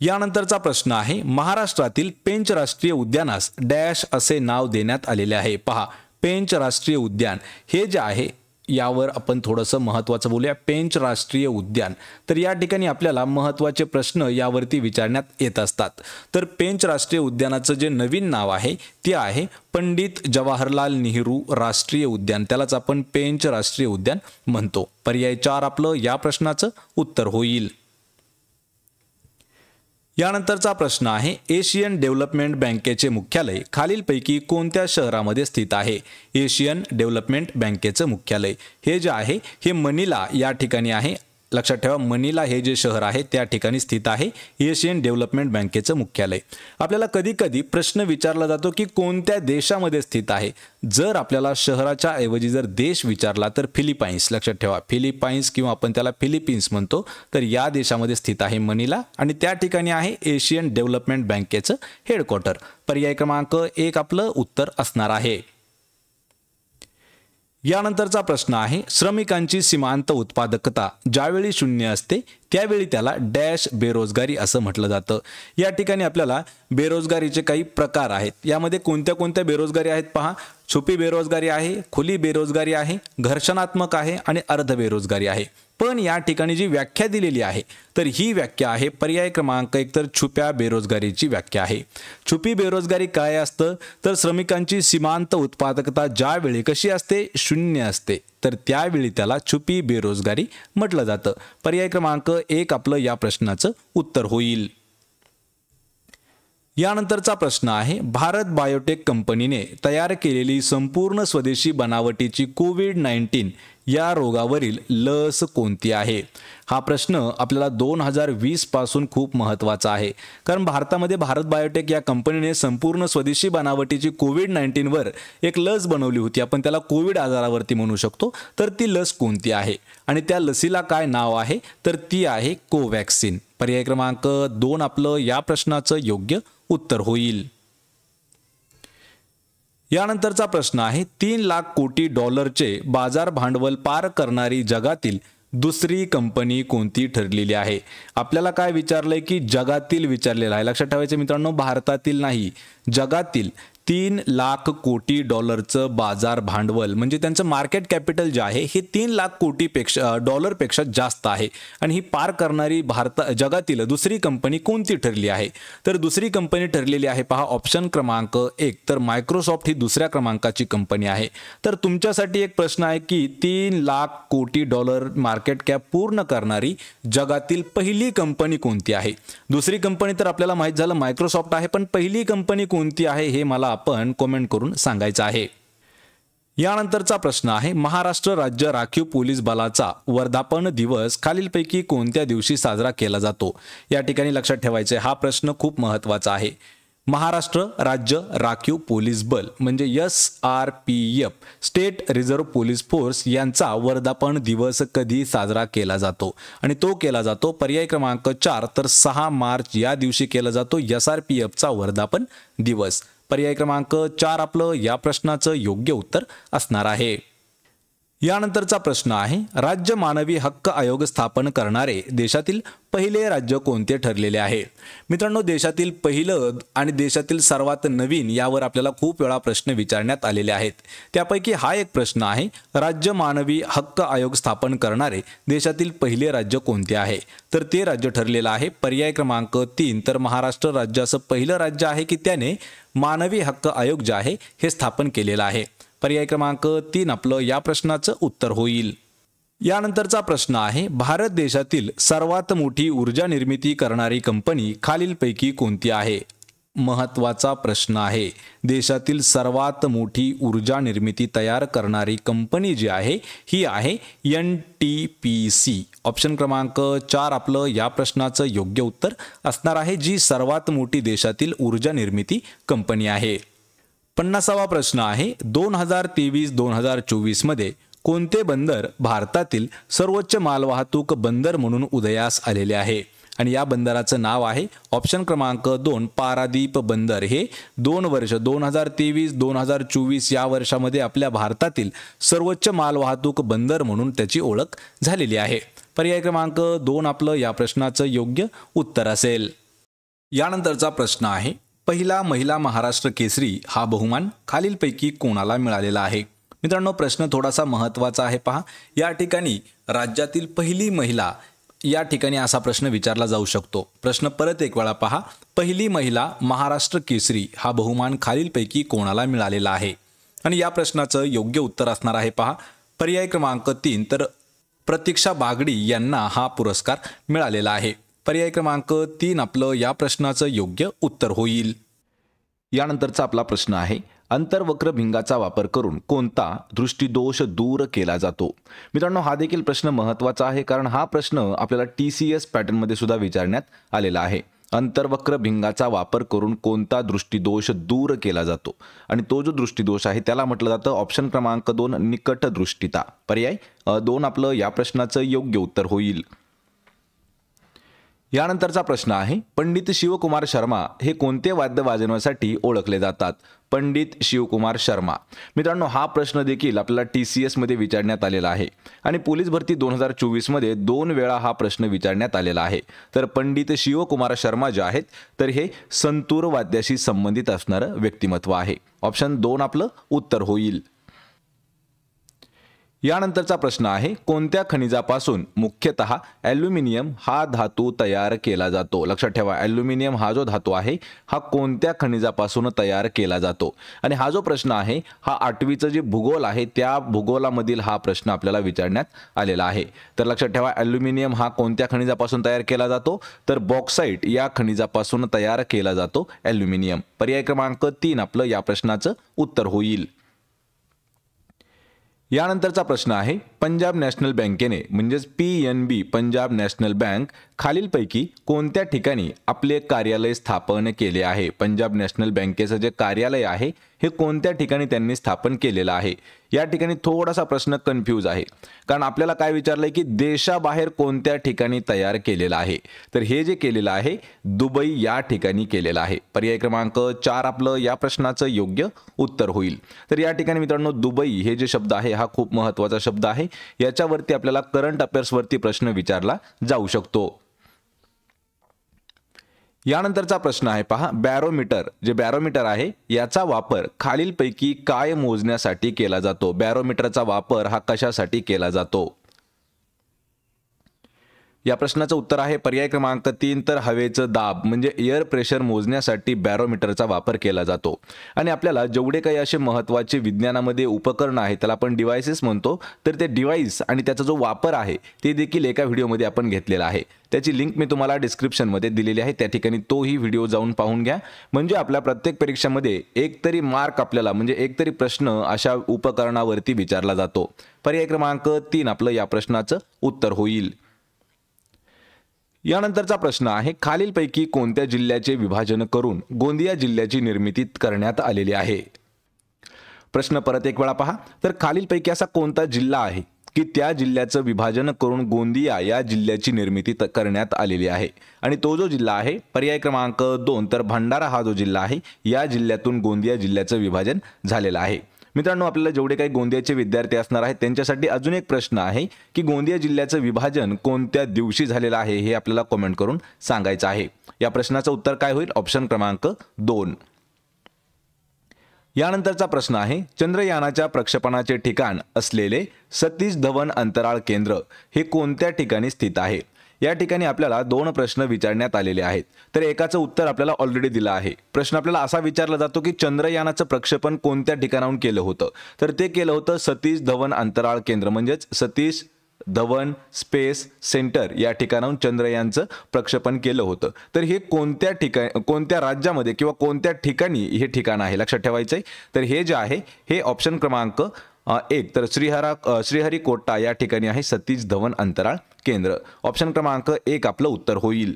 यानंतरचा प्रश्न आहे, महाराष्ट्रातील पेंच राष्ट्रीय उद्यानास डॅश असे नाव देण्यात आलेले आहे. पहा, पेंच राष्ट्रीय उद्यान हे जे आहे यावर आपण थोडंसं महत्त्वाचं बोलूया. पेंच राष्ट्रीय उद्यान, तर या ठिकाणी आपल्याला महत्त्वाचे प्रश्न यावरती विचारण्यात येत असतात. तर पेंच राष्ट्रीय उद्यानाचं जे नवीन नाव आहे ते आहे पंडित जवाहरलाल नेहरू राष्ट्रीय उद्यान. त्यालाच आपण पेंच राष्ट्रीय उद्यान म्हणतो. पर्याय 4 आपलं या प्रश्नाचं उत्तर होईल. यानंतरचा प्रश्न आहे, एशियन डेव्हलपमेंट बँकेचे मुख्यालय खालीलपैकी कोणत्या शहरामध्ये स्थित आहे? एशियन डेव्हलपमेंट बँकेचं मुख्यालय हे जे आहे हे मनिला या ठिकाणी आहे. लक्षात ठेवा, मनिला हे जे शहर आहे त्या ठिकाणी स्थित आहे एशियन डेव्हलपमेंट बँकेचं मुख्यालय. आपल्याला कधी कधी प्रश्न विचारला जातो की कोणत्या देशामध्ये स्थित आहे. जर आपल्याला शहराच्या ऐवजी जर देश विचारला तर फिलिपाईन्स. लक्षात ठेवा, फिलिपाईन्स किंवा आपण त्याला फिलिपिन्स म्हणतो. तर या देशामध्ये स्थित आहे मनिला आणि त्या ठिकाणी आहे एशियन डेव्हलपमेंट बँकेचं हेडक्वार्टर. पर्याय क्रमांक 1 आपलं उत्तर असणार आहे. यानंतरचा प्रश्न आहे, श्रमिकांची सीमांत उत्पादकता ज्यावेळी 0 असते त्यावेळी त्याला डॅश बेरोजगारी असं म्हटलं जातं. या ठिकाणी आपल्याला बेरोजगारीचे काही प्रकार आहेत. यामध्ये कोणत्या कोणत्या बेरोजगारी आहेत पहा. छुपी बेरोजगारी आहे, खुली बेरोजगारी आहे, घर्षणात्मक आहे आणि अर्ध बेरोजगारी आहे. पण या ठिकाणी जी व्याख्या दिलेली आहे तर ही व्याख्या आहे पर्याय क्रमांक 1 तर छुप्या बेरोजगारीची व्याख्या आहे. छुपी बेरोजगारी काय असतं तर श्रमिकांची सीमांत उत्पादकता ज्यावेळी कशी असते 0 असते तर त्यावेळी त्याला छुपी बेरोजगारी म्हटलं जातं. पर्याय क्रमांक 1 आपलं या प्रश्नाचं उत्तर होईल. यानंतरचा प्रश्न आहे, भारत बायोटेक कंपनीने तयार केलेली संपूर्ण स्वदेशी बनावटीची कोविड-19 या रोगावरील लस कोणती आहे? हा प्रश्न आपल्याला 2020 पासून खूप महत्त्वाचा आहे. कारण भारतामध्ये भारत बायोटेक या कंपनीने संपूर्ण स्वदेशी बनावटीची कोविड-19 वर एक लस बनवली होती. आपण त्याला कोविड आजारावरती म्हणू शकतो. तर ती लस कोणती आहे आणि त्या लसीला काय नाव आहे तर ती आहे कोवॅक्सिन. पर्याय क्रमांक 2 आपलं या प्रश्नाचं योग्य उत्तर होईल. यानंतरचा प्रश्न आहे, $3 लाख कोटी बाजार भांडवल पार करणारी जगातील दुसरी कंपनी कोणती ठरलेली आहे? आपल्याला काय विचारलंय की जगातील विचारलेलं आहे. लक्षात ठेवायचं मित्रांनो, भारतातील नाही, जगातील 3 लाख कोटी डॉलरचं बाजार भांडवल म्हणजे त्यांचं मार्केट कॅपिटल जे आहे हे 3 लाख कोटी डॉलरपेक्षा जास्त आहे. आणि ही पार करणारी जगातील दुसरी कंपनी कोणती ठरली आहे? तर दुसरी कंपनी ठरलेली आहे पहा, ऑप्शन क्रमांक 1 तर मायक्रोसॉफ्ट ही दुसऱ्या क्रमांकाची कंपनी आहे. तर तुमच्यासाठी एक प्रश्न आहे की 3 लाख कोटी डॉलर मार्केट कॅप पूर्ण करणारी जगातील पहिली कंपनी कोणती आहे? दुसरी कंपनी तर आपल्याला माहित झालं मायक्रोसॉफ्ट आहे, पण पहिली कंपनी कोणती आहे हे मला आपण कमेंट करून सांगायचं आहे. यानंतरचा प्रश्न आहे, महाराष्ट्र राज्य राखीव पोलीस बलाचा वर्धापन दिवस खालीलपैकी कोणत्या दिवशी साजरा केला जातो? या ठिकाणी लक्षात ठेवायचे, हा प्रश्न खूप महत्त्वाचा आहे. महाराष्ट्र राज्य राखीव पोलीस बल म्हणजे SRPF state reserve police force यांचा वर्धापन दिवस कधी साजरा केला जातो? आणि तो केला जातो पर्याय क्रमांक 4 तर 6 मार्च या दिवशी केला जातो SRPFचा वर्धापन दिवस. पर्याय क्रमांक 4 आपलं या प्रश्नाचं योग्य उत्तर असणार आहे. यानंतरचा प्रश्न आहे, राज्य मानवी हक्क आयोग स्थापन करणारे देशातील पहिले राज्य कोणते ठरलेले आहे? मित्रांनो, देशातील पहिलं आणि देशातील सर्वात नवीन यावर आपल्याला खूप वेळा प्रश्न विचारण्यात आलेले आहेत. त्यापैकी हा एक प्रश्न आहे, राज्य मानवी हक्क आयोग स्थापन करणारे देशातील पहिले राज्य कोणते आहे? तर ते राज्य ठरलेलं आहे पर्याय क्रमांक 3 तर महाराष्ट्र राज्य असं पहिलं राज्य आहे की त्याने मानवी हक्क आयोग जे आहे हे स्थापन केलेलं आहे. पर्याय क्रमांक 3 आपलं या प्रश्नाचं उत्तर होईल. यानंतरचा प्रश्न आहे, भारत देशातील सर्वात मोठी ऊर्जा निर्मिती करणारी कंपनी खालीलपैकी कोणती आहे? महत्त्वाचा प्रश्न आहे. देशातील सर्वात मोठी ऊर्जा निर्मिती तयार करणारी कंपनी जी आहे ही आहे NTPC. ऑप्शन क्रमांक 4 आपलं या प्रश्नाचं योग्य उत्तर असणार आहे, जी सर्वात मोठी देशातील ऊर्जा निर्मिती कंपनी आहे. 50वा प्रश्न आहे, 2023-2024 मध्ये कोणते बंदर भारतातील सर्वोच्च मालवाहतूक बंदर म्हणून उदयास आलेले आहे? आणि या बंदराचं नाव आहे ऑप्शन क्रमांक 2 पारादीप बंदर. हे 2 वर्ष 2023-2024 या वर्षामध्ये आपल्या भारतातील सर्वोच्च मालवाहतूक बंदर म्हणून त्याची ओळख झालेली आहे. पर्याय क्रमांक 2 आपलं या प्रश्नाचं योग्य उत्तर असेल. यानंतरचा प्रश्न आहे, पहिला महिला महाराष्ट्र केसरी हा बहुमान खालीलपैकी कोणाला मिळालेला आहे? मित्रांनो, प्रश्न थोडासा महत्त्वाचा आहे पहा. या ठिकाणी राज्यातील पहिली महिला या ठिकाणी असा प्रश्न विचारला जाऊ शकतो. प्रश्न परत एक वेळा पहा, पहिली महिला महाराष्ट्र केसरी हा बहुमान खालीलपैकी कोणाला मिळालेला आहे? आणि या प्रश्नाचं योग्य उत्तर असणार आहे पहा पर्याय क्रमांक 3 तर प्रतीक्षा बागडी यांना हा पुरस्कार मिळालेला आहे. पर्याय क्रमांक 3 आपलं या प्रश्नाचं योग्य उत्तर होईल. यानंतरचा आपला प्रश्न आहे, अंतर्वक्र भिंगाचा वापर करून कोणता दृष्टिदोष दूर केला जातो? मित्रांनो, हा देखील प्रश्न महत्त्वाचा आहे, कारण हा प्रश्न आपल्याला TCS पॅटर्नमध्ये सुद्धा विचारण्यात आलेला आहे. अंतर्वक्र भिंगाचा वापर करून कोणता दृष्टिदोष दूर केला जातो? आणि तो जो दृष्टिदोष आहे त्याला म्हटलं जातं ऑप्शन क्रमांक 2 निकट दृष्टिता. पर्याय 2 आपलं या प्रश्नाचं योग्य उत्तर होईल. यानंतरचा प्रश्न आहे, पंडित शिवकुमार शर्मा हे कोणते वाद्य वाजवण्यासाठी ओळखले जातात? पंडित शिवकुमार शर्मा. मित्रांनो, हा प्रश्न देखील आपल्याला TCS मध्ये विचारण्यात आलेला आहे आणि पोलीस भरती 2024 मध्ये 2 वेळा हा प्रश्न विचारण्यात आलेला आहे. तर पंडित शिवकुमार शर्मा जे आहेत तर हे संतूर वाद्याशी संबंधित असणारं व्यक्तिमत्व आहे. ऑप्शन 2 आपलं उत्तर होईल. यानंतरचा प्रश्न आहे, कोणत्या खनिजापासून मुख्यतः ॲल्युमिनियम हा धातू तयार केला जातो? लक्षात ठेवा, ॲल्युमिनियम हा जो धातू आहे हा कोणत्या खनिजापासून तयार केला जातो? आणि हा जो प्रश्न आहे हा 8वीचं जे भूगोल आहे त्या भूगोलामधील हा प्रश्न आपल्याला विचारण्यात आलेला आहे. तर लक्षात ठेवा, ॲल्युमिनियम हा कोणत्या खनिजापासून तयार केला जातो? तर बॉक्साईट या खनिजापासून तयार केला जातो ॲल्युमिनियम. पर्याय क्रमांक 3 आपलं या प्रश्नाचं उत्तर होईल. यानंतरचा प्रश्न आहे, पंजाब नॅशनल बँकेने म्हणजेच PNB पंजाब नॅशनल बँक खालीलपैकी कोणत्या ठिकाणी आपले कार्यालय स्थापन केले आहे? पंजाब नॅशनल बँकेचं जे कार्यालय आहे हे कोणत्या ठिकाणी त्यांनी स्थापन केलेलं आहे? या ठिकाणी थोडासा प्रश्न कन्फ्यूज आहे, कारण आपल्याला काय विचारलंय की देशाबाहेर कोणत्या ठिकाणी तयार केलेलं आहे. तर हे जे केलेलं आहे दुबई या ठिकाणी केलेलं आहे. पर्याय क्रमांक 4 आपलं या प्रश्नाचं योग्य उत्तर होईल. तर या ठिकाणी मित्रांनो दुबई हे जे शब्द आहे हा खूप महत्त्वाचा शब्द आहे. याच्यावरती आपल्याला करंट अफेअर्स वरती प्रश्न विचारला जाऊ शकतो. यानंतरचा प्रश्न आहे पहा, बॅरोमीटर. जे बॅरोमीटर आहे याचा वापर खालीलपैकी काय मोजण्यासाठी केला जातो? बॅरोमीटरचा वापर हा कशासाठी केला जातो? या प्रश्नाचं उत्तर आहे पर्याय क्रमांक 3 तर हवेचं दाब म्हणजे एअर प्रेशर मोजण्यासाठी बॅरोमीटरचा वापर केला जातो. आणि आपल्याला जेवढे काही असे महत्त्वाचे विज्ञानामध्ये उपकरण आहे त्याला आपण डिव्हाइसेस म्हणतो, तर ते डिव्हाइस आणि त्याचा जो वापर आहे ते देखील एका व्हिडिओमध्ये आपण घेतलेला आहे. त्याची लिंक मी तुम्हाला डिस्क्रिप्शनमध्ये दिलेली आहे, त्या ठिकाणी तोही व्हिडिओ जाऊन पाहून घ्या. म्हणजे आपल्या प्रत्येक परीक्षेमध्ये एकतरी मार्क आपल्याला म्हणजे एकतरी प्रश्न अशा उपकरणावरती विचारला जातो. पर्याय क्रमांक 3 आपलं या प्रश्नाचं उत्तर होईल. यानंतरचा प्रश्न आहे, खालीलपैकी कोणत्या जिल्ह्याचे विभाजन करून गोंदिया जिल्ह्याची निर्मिती करण्यात आलेली आहे? प्रश्न परत एक वेळा पहा. तर खालीलपैकी असा कोणता जिल्हा आहे की त्या जिल्ह्याचं विभाजन करून गोंदिया या जिल्ह्याची निर्मिती करण्यात आलेली आहे? आणि तो जो जिल्हा आहे पर्याय क्रमांक 2 तर भंडारा हा जो जिल्हा आहे या जिल्ह्यातून गोंदिया जिल्ह्याचं विभाजन झालेलं आहे. मित्रांनो, आपल्याला जेवढे काही गोंदियाचे विद्यार्थी असणार आहेत त्यांच्यासाठी अजून एक प्रश्न आहे की गोंदिया जिल्ह्याचं विभाजन कोणत्या दिवशी झालेलं आहे हे आपल्याला कमेंट करून सांगायचं आहे. या प्रश्नाचं उत्तर काय होईल? ऑप्शन क्रमांक 2. यानंतरचा प्रश्न आहे, चंद्रयानाच्या प्रक्षेपणाचे ठिकाण असलेले सतीश धवन अंतराळ केंद्र हे कोणत्या ठिकाणी स्थित आहे? या ठिकाणी आपल्याला 2 प्रश्न विचारण्यात आलेले आहेत. तर एकाचं उत्तर आपल्याला ऑलरेडी दिलं आहे. प्रश्न आपल्याला असा विचारला जातो की चंद्रयानाचं प्रक्षेपण कोणत्या ठिकाणाहून केलं होतं? तर ते केलं होतं सतीश धवन अंतराळ केंद्र म्हणजेच सतीश धवन स्पेस सेंटर या ठिकाणाहून चंद्रयानचं प्रक्षेपण केलं होतं. तर हे कोणत्या राज्यामध्ये किंवा कोणत्या ठिकाणी हे ठिकाण आहे लक्षात ठेवायचं आहे. तर हे जे आहे हे ऑप्शन क्रमांक 1 तर श्रीहरिकोटा या ठिकाणी आहे सतीश धवन अंतराळ केंद्र. ऑप्शन क्रमांक 1 आपलं उत्तर होईल.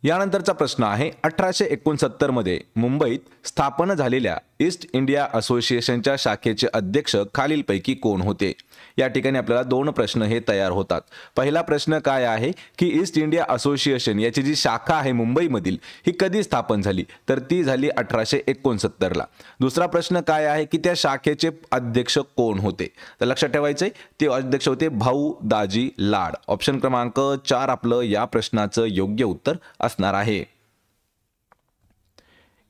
यानंतरचा प्रश्न आहे, 1869 मध्ये मुंबईत स्थापन झालेल्या ईस्ट इंडिया असोसिएशनच्या शाखेचे अध्यक्ष खालीलपैकी कोण होते? या ठिकाणी आपल्याला 2 प्रश्न हे तयार होतात. पहिला प्रश्न काय आहे की ईस्ट इंडिया असोसिएशन याची जी शाखा आहे मुंबईमधील ही कधी स्थापन झाली? तर ती झाली 1869 ला. दुसरा प्रश्न काय आहे की त्या शाखेचे अध्यक्ष कोण होते? तर लक्षात ठेवायचंय ते अध्यक्ष होते भाऊ दाजी लाड. ऑप्शन क्रमांक 4 आपलं या प्रश्नाचं योग्य उत्तर असणार आहे.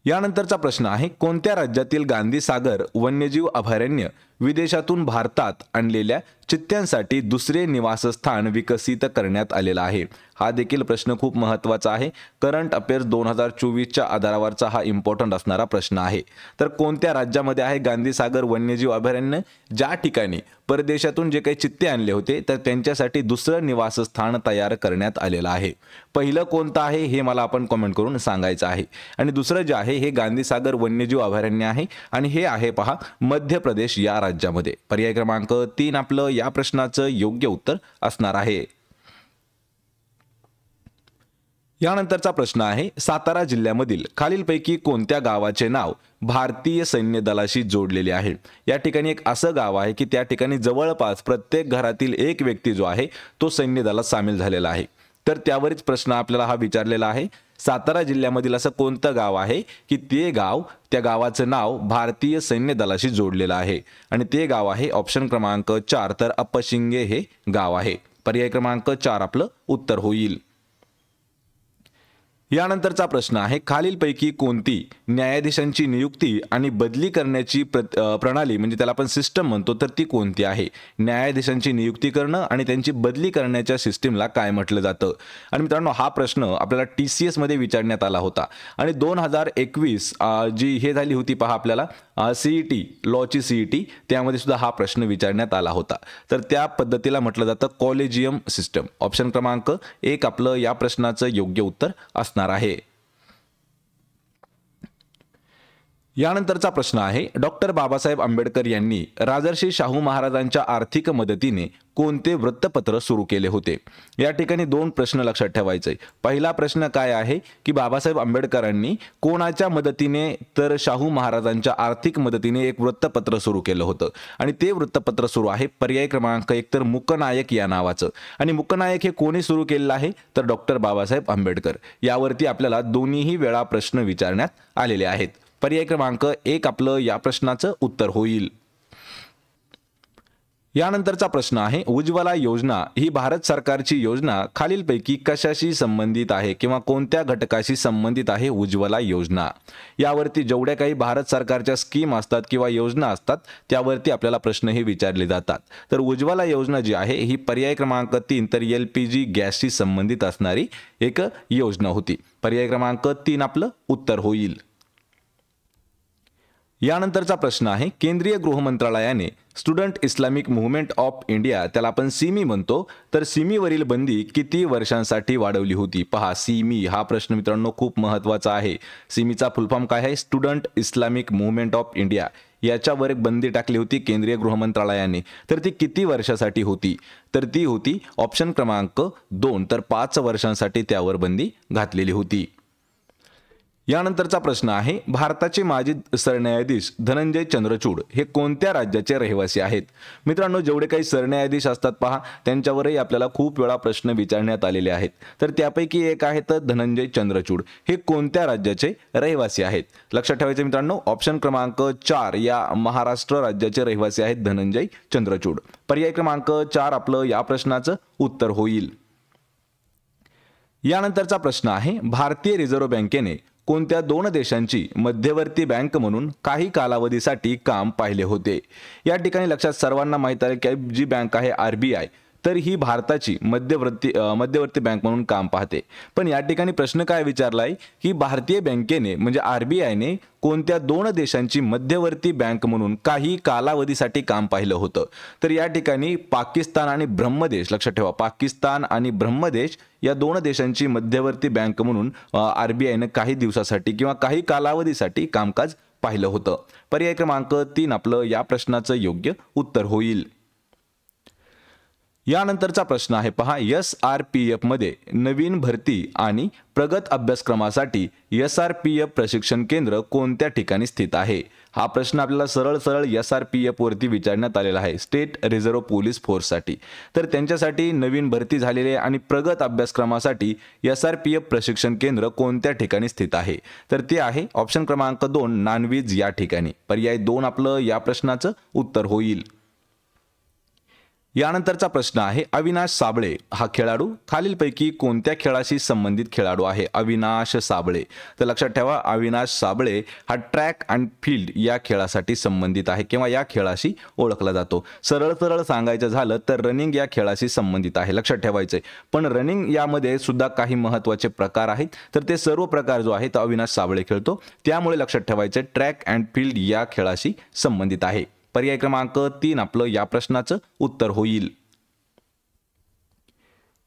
यानंतरचा प्रश्न आहे, कोणत्या राज्यातील गांधी सागर वन्यजीव अभयारण्य विदेशातून भारतात आणलेल्या चित्त्यांसाठी दुसरे निवासस्थान विकसित करण्यात आलेला आहे? हा देखील प्रश्न खूप महत्त्वाचा आहे. करंट अफेअर्स 2024च्या आधारावरचा हा इम्पॉर्टंट असणारा प्रश्न आहे. तर कोणत्या राज्यामध्ये आहे गांधी सागर वन्यजीव अभयारण्य? ज्या ठिकाणी परदेशातून जे काही चित्ते आणले होते तर त्यांच्यासाठी दुसरं निवासस्थान तयार करण्यात आलेलं आहे. पहिलं कोणतं आहे हे मला आपण कमेंट करून सांगायचं आहे. आणि दुसरं जे आहे हे गांधी सागर वन्यजीव अभयारण्य आहे आणि हे आहे पहा मध्य प्रदेश या राज्यामध्ये. पर्याय क्रमांक 3 आपलं या प्रश्नाचं योग्य उत्तर असणार आहे. यानंतरचा प्रश्न आहे, सातारा जिल्ह्यामधील खालीलपैकी कोणत्या गावाचे नाव भारतीय सैन्य दलाशी जोडलेले आहे? या ठिकाणी एक असं गाव आहे की त्या ठिकाणी जवळपास प्रत्येक घरातील एक व्यक्ती जो आहे तो सैन्य दलात सामील झालेला आहे. तर त्यावरच प्रश्न आपल्याला हा विचारलेला आहे. सातारा जिल्ह्यामधील असं कोणतं गाव आहे की ते गाव त्या गावाचं नाव भारतीय सैन्य दलाशी जोडलेलं आहे? आणि ते गाव आहे ऑप्शन क्रमांक 4 तर अपशिंगे हे गाव आहे. पर्याय क्रमांक 4 आपलं उत्तर होईल. यानंतरचा प्रश्न आहे, खालीलपैकी कोणती न्यायाधीशांची नियुक्ती आणि बदली करण्याची प्रणाली म्हणजे त्याला आपण सिस्टम म्हणतो तर ती कोणती आहे? न्यायाधीशांची नियुक्ती करणं आणि त्यांची बदली करण्याच्या सिस्टीमला काय म्हटलं जातं? आणि मित्रांनो, हा प्रश्न आपल्याला TCS मध्ये विचारण्यात आला होता आणि 2021 जी हे झाली होती पहा आपल्याला CET लॉची CET त्यामध्ये सुद्धा हा प्रश्न विचारण्यात आला होता. तर त्या पद्धतीला म्हटलं जातं कॉलेजियम सिस्टम. ऑप्शन क्रमांक 1 आपलं या प्रश्नाचं योग्य उत्तर असणार आहे. यानंतरचा प्रश्न आहे डॉक्टर बाबासाहेब आंबेडकर यांनी राजर्षी शाहू महाराजांच्या आर्थिक मदतीने कोणते वृत्तपत्र सुरू केले होते? या ठिकाणी दोन प्रश्न लक्षात ठेवायचे. पहिला प्रश्न काय आहे की बाबासाहेब आंबेडकरांनी कोणाच्या मदतीने तर शाहू महाराजांच्या आर्थिक मदतीने एक वृत्तपत्र सुरू केलं होतं आणि ते वृत्तपत्र सुरू आहे पर्याय क्रमांक 1 तर मुकनायक या नावाचं. आणि मुकनायक हे कोणी सुरू केलेलं आहे तर डॉक्टर बाबासाहेब आंबेडकर. यावरती आपल्याला दोन्हीही वेळा प्रश्न विचारण्यात आलेले आहेत. पर्याय क्रमांक 1 आपलं या प्रश्नाचं उत्तर होईल. यानंतरचा प्रश्न आहे उज्ज्वला योजना ही भारत सरकारची योजना खालीलपैकी कशाशी संबंधित आहे किंवा कोणत्या घटकाशी संबंधित आहे उज्ज्वला योजना? यावरती जेवढ्या काही भारत सरकारच्या स्कीम असतात किंवा योजना असतात त्यावरती आपल्याला प्रश्न हे विचारले जातात. तर उज्ज्वला योजना जी आहे ही पर्याय क्रमांक 3 तर LPG गॅसशी संबंधित असणारी एक योजना होती. पर्याय क्रमांक 3 आपलं उत्तर होईल. यानंतरचा प्रश्न आहे केंद्रीय गृह मंत्रालयाने student Islamic movement of India त्याला आपण सिमी म्हणतो तर सिमीवरील बंदी किती वर्षांसाठी वाढवली होती? पहा सिमी हा प्रश्न मित्रांनो खूप महत्त्वाचा आहे. सिमीचा फुल फॉर्म काय आहे? Student Islamic movement of India. याच्यावर एक बंदी टाकली होती केंद्रीय गृह मंत्रालयाने. तर ती किती वर्षासाठी होती? तर ती होती ऑप्शन क्रमांक 2 तर 5 वर्षांसाठी त्यावर बंदी घातलेली होती. यानंतरचा प्रश्न आहे भारताचे माजी सरन्यायाधीश धनंजय चंद्रचूड हे कोणत्या राज्याचे रहिवासी आहेत? मित्रांनो जेवढे काही सरन्यायाधीश असतात पहा त्यांच्यावरही आपल्याला खूप वेळा प्रश्न विचारण्यात आलेले आहेत. तर त्यापैकी एक आहे तर धनंजय चंद्रचूड हे कोणत्या राज्याचे रहिवासी आहेत? लक्षात ठेवायचे मित्रांनो ऑप्शन क्रमांक 4 या महाराष्ट्र राज्याचे रहिवासी आहेत धनंजय चंद्रचूड. पर्याय क्रमांक 4 आपलं या प्रश्नाचं उत्तर होईल. यानंतरचा प्रश्न आहे भारतीय रिझर्व्ह बँकेने कोणत्या 2 देशांची मध्यवर्ती बँक म्हणून काही कालावधीसाठी काम पाहिले होते? या ठिकाणी लक्षात सर्वांना माहित आहे की जी बँक आहे RBI तर ही भारताची मध्यवर्ती बँक म्हणून काम पाहते. पण या ठिकाणी प्रश्न काय विचारलाय की भारतीय बँकेने म्हणजे RBIने कोणत्या 2 देशांची मध्यवर्ती बँक म्हणून काही कालावधीसाठी काम पाहिलं होतं? तर या ठिकाणी पाकिस्तान आणि ब्रह्मदेश लक्षात ठेवा पाकिस्तान आणि ब्रह्मदेश या 2 देशांची मध्यवर्ती बँक म्हणून RBIने काही दिवसासाठी किंवा काही कालावधीसाठी कामकाज पाहिलं होतं. पर्याय क्रमांक 3 आपलं या प्रश्नाचं योग्य उत्तर होईल. यानंतरचा प्रश्न आहे पहा SRPF मध्ये नवीन भरती आणि प्रगत अभ्यासक्रमासाठी SRPF प्रशिक्षण केंद्र कोणत्या ठिकाणी स्थित आहे? हा प्रश्न आपल्याला सरळ SRPF वरती विचारण्यात आलेला आहे स्टेट रिझर्व्ह पोलीस फोर्ससाठी. तर त्यांच्यासाठी नवीन भरती झालेले आणि प्रगत अभ्यासक्रमासाठी SRPF प्रशिक्षण केंद्र कोणत्या ठिकाणी स्थित आहे? तर ते आहे ऑप्शन क्रमांक 2 नानवीज या ठिकाणी. पर्याय 2 आपलं या प्रश्नाचं उत्तर होईल. यानंतरचा प्रश्न आहे अविनाश साबळे हा खेळाडू खालीलपैकी कोणत्या खेळाशी संबंधित खेळाडू आहे? अविनाश साबळे. तर लक्षात ठेवा अविनाश साबळे हा ट्रॅक अँड फील्ड या खेळासाठी संबंधित आहे किंवा या खेळाशी ओळखला जातो. सरळ सांगायचं झालं तर रनिंग या खेळाशी संबंधित आहे. लक्षात ठेवायचंय. पण रनिंग यामध्ये सुद्धा काही महत्त्वाचे प्रकार आहेत. तर ते सर्व प्रकार जो आहे तो अविनाश साबळे खेळतो. त्यामुळे लक्षात ठेवायचे ट्रॅक अँड फील्ड या खेळाशी संबंधित आहे. पर्याय क्रमांक 3 आपलं या प्रश्नाचं उत्तर होईल.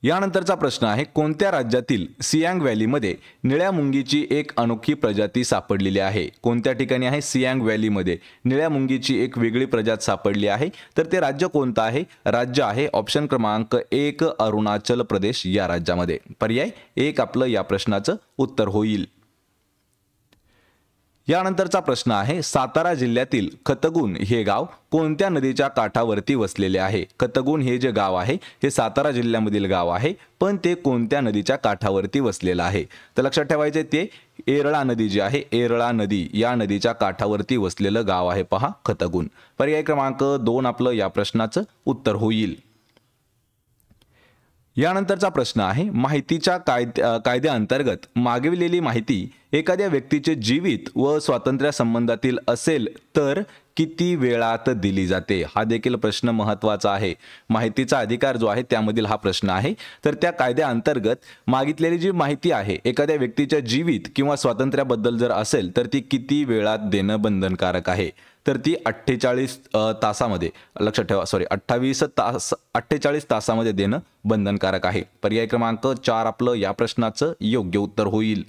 यानंतरचा प्रश्न आहे कोणत्या राज्यातील सियांग व्हॅलीमध्ये निळ्या मुंगीची एक अनोखी प्रजाती सापडलेली आहे? कोणत्या ठिकाणी आहे? सियांग व्हॅलीमध्ये निळ्या मुंगीची एक वेगळी प्रजात सापडली आहे. तर ते राज्य कोणतं आहे? राज्य आहे ऑप्शन क्रमांक 1 अरुणाचल प्रदेश या राज्यामध्ये. पर्याय 1 आपलं या प्रश्नाचं उत्तर होईल. यानंतरचा प्रश्न आहे सातारा जिल्ह्यातील खतगुण हे गाव कोणत्या नदीच्या काठावरती वसलेले आहे? खतगुण हे जे गाव आहे हे सातारा जिल्ह्यामधील गाव आहे पण ते कोणत्या नदीच्या काठावरती वसलेलं आहे? तर लक्षात ठेवायचे ते एरळा नदी जी आहे एरळा नदी या नदीच्या काठावरती वसलेलं गाव आहे पहा खतगुण. पर्याय क्रमांक 2 आपलं या प्रश्नाचं उत्तर होईल. यानंतरचा प्रश्न आहे माहितीच्या कायद्याअंतर्गत मागविलेली माहिती एखाद्या व्यक्तीचे जीवित व स्वातंत्र्य संबंधातील असेल तर किती वेळात दिली जाते? हा देखील प्रश्न महत्त्वाचा आहे. माहितीचा अधिकार जो आहे त्यामधील हा प्रश्न आहे. तर त्या कायद्याअंतर्गत मागितलेली जी माहिती आहे एखाद्या व्यक्तीच्या जीवित किंवा स्वातंत्र्याबद्दल जर असेल तर ती किती वेळात देणं बंधनकारक आहे? तर ती 48 तासामध्ये लक्षात ठेवा 48 तासामध्ये देणं बंधनकारक आहे. पर्याय क्रमांक 4 आपलं या प्रश्नाचं योग्य उत्तर होईल.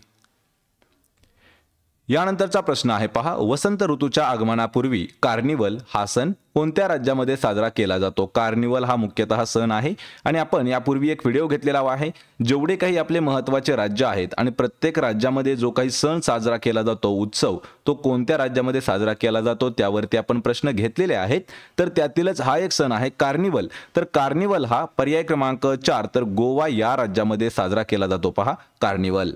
यानंतरचा प्रश्न आहे पहा, वसंत ऋतूच्या आगमनापूर्वी कार्निवल हा सण कोणत्या राज्यामध्ये साजरा केला जातो? कार्निवल हा मुख्यतः सण आहे आणि आपण यापूर्वी एक व्हिडिओ घेतलेला आहे. जेवढे काही आपले महत्त्वाचे राज्य आहेत आणि प्रत्येक राज्यामध्ये जो काही सण साजरा केला जातो, उत्सव, तो कोणत्या राज्यामध्ये साजरा केला जातो त्यावरती आपण प्रश्न घेतलेले आहेत. तर त्यातीलच हा एक सण आहे कार्निवल. तर कार्निवल हा पर्याय क्रमांक 4 तर गोवा या राज्यामध्ये साजरा केला जातो पहा कार्निवल.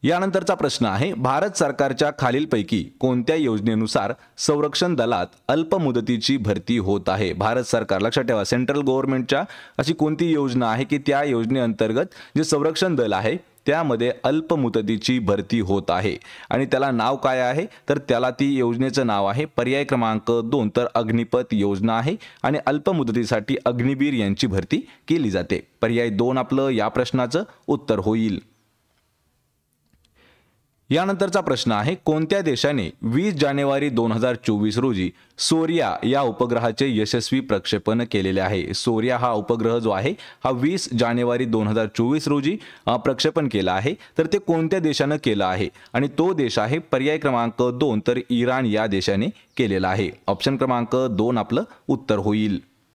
यानंतरचा प्रश्न आहे, भारत सरकारच्या खालीलपैकी कोणत्या योजनेनुसार संरक्षण दलात अल्प मुदतीची भरती होत आहे? भारत सरकार, लक्षात ठेवा, सेंट्रल गव्हर्नमेंटच्या अशी कोणती योजना आहे की त्या योजनेअंतर्गत जे संरक्षण दल आहे त्यामध्ये अल्प मुदतीची भरती होत आहे आणि त्याला नाव काय आहे? तर त्याला ती योजनेचं नाव आहे पर्याय क्रमांक 2 तर अग्निपथ योजना आहे आणि अल्प मुदतीसाठी अग्निवीर यांची भरती केली जाते. पर्याय 2 आपलं या प्रश्नाचं उत्तर होईल. यानंतरचा प्रश्न आहे, कोणत्या देशाने 20 जानेवारी 2024 रोजी सोरिया या उपग्रहाचे यशस्वी प्रक्षेपण केलेले आहे? सोरिया हा उपग्रह जो आहे हा 20 जानेवारी 2024 रोजी प्रक्षेपण केला आहे. तर ते कोणत्या देशाने केलं आहे? आणि तो देश आहे पर्याय क्रमांक 2 तर इराण या देशाने केलेला आहे. ऑप्शन क्रमांक 2 आपलं उत्तर होईल.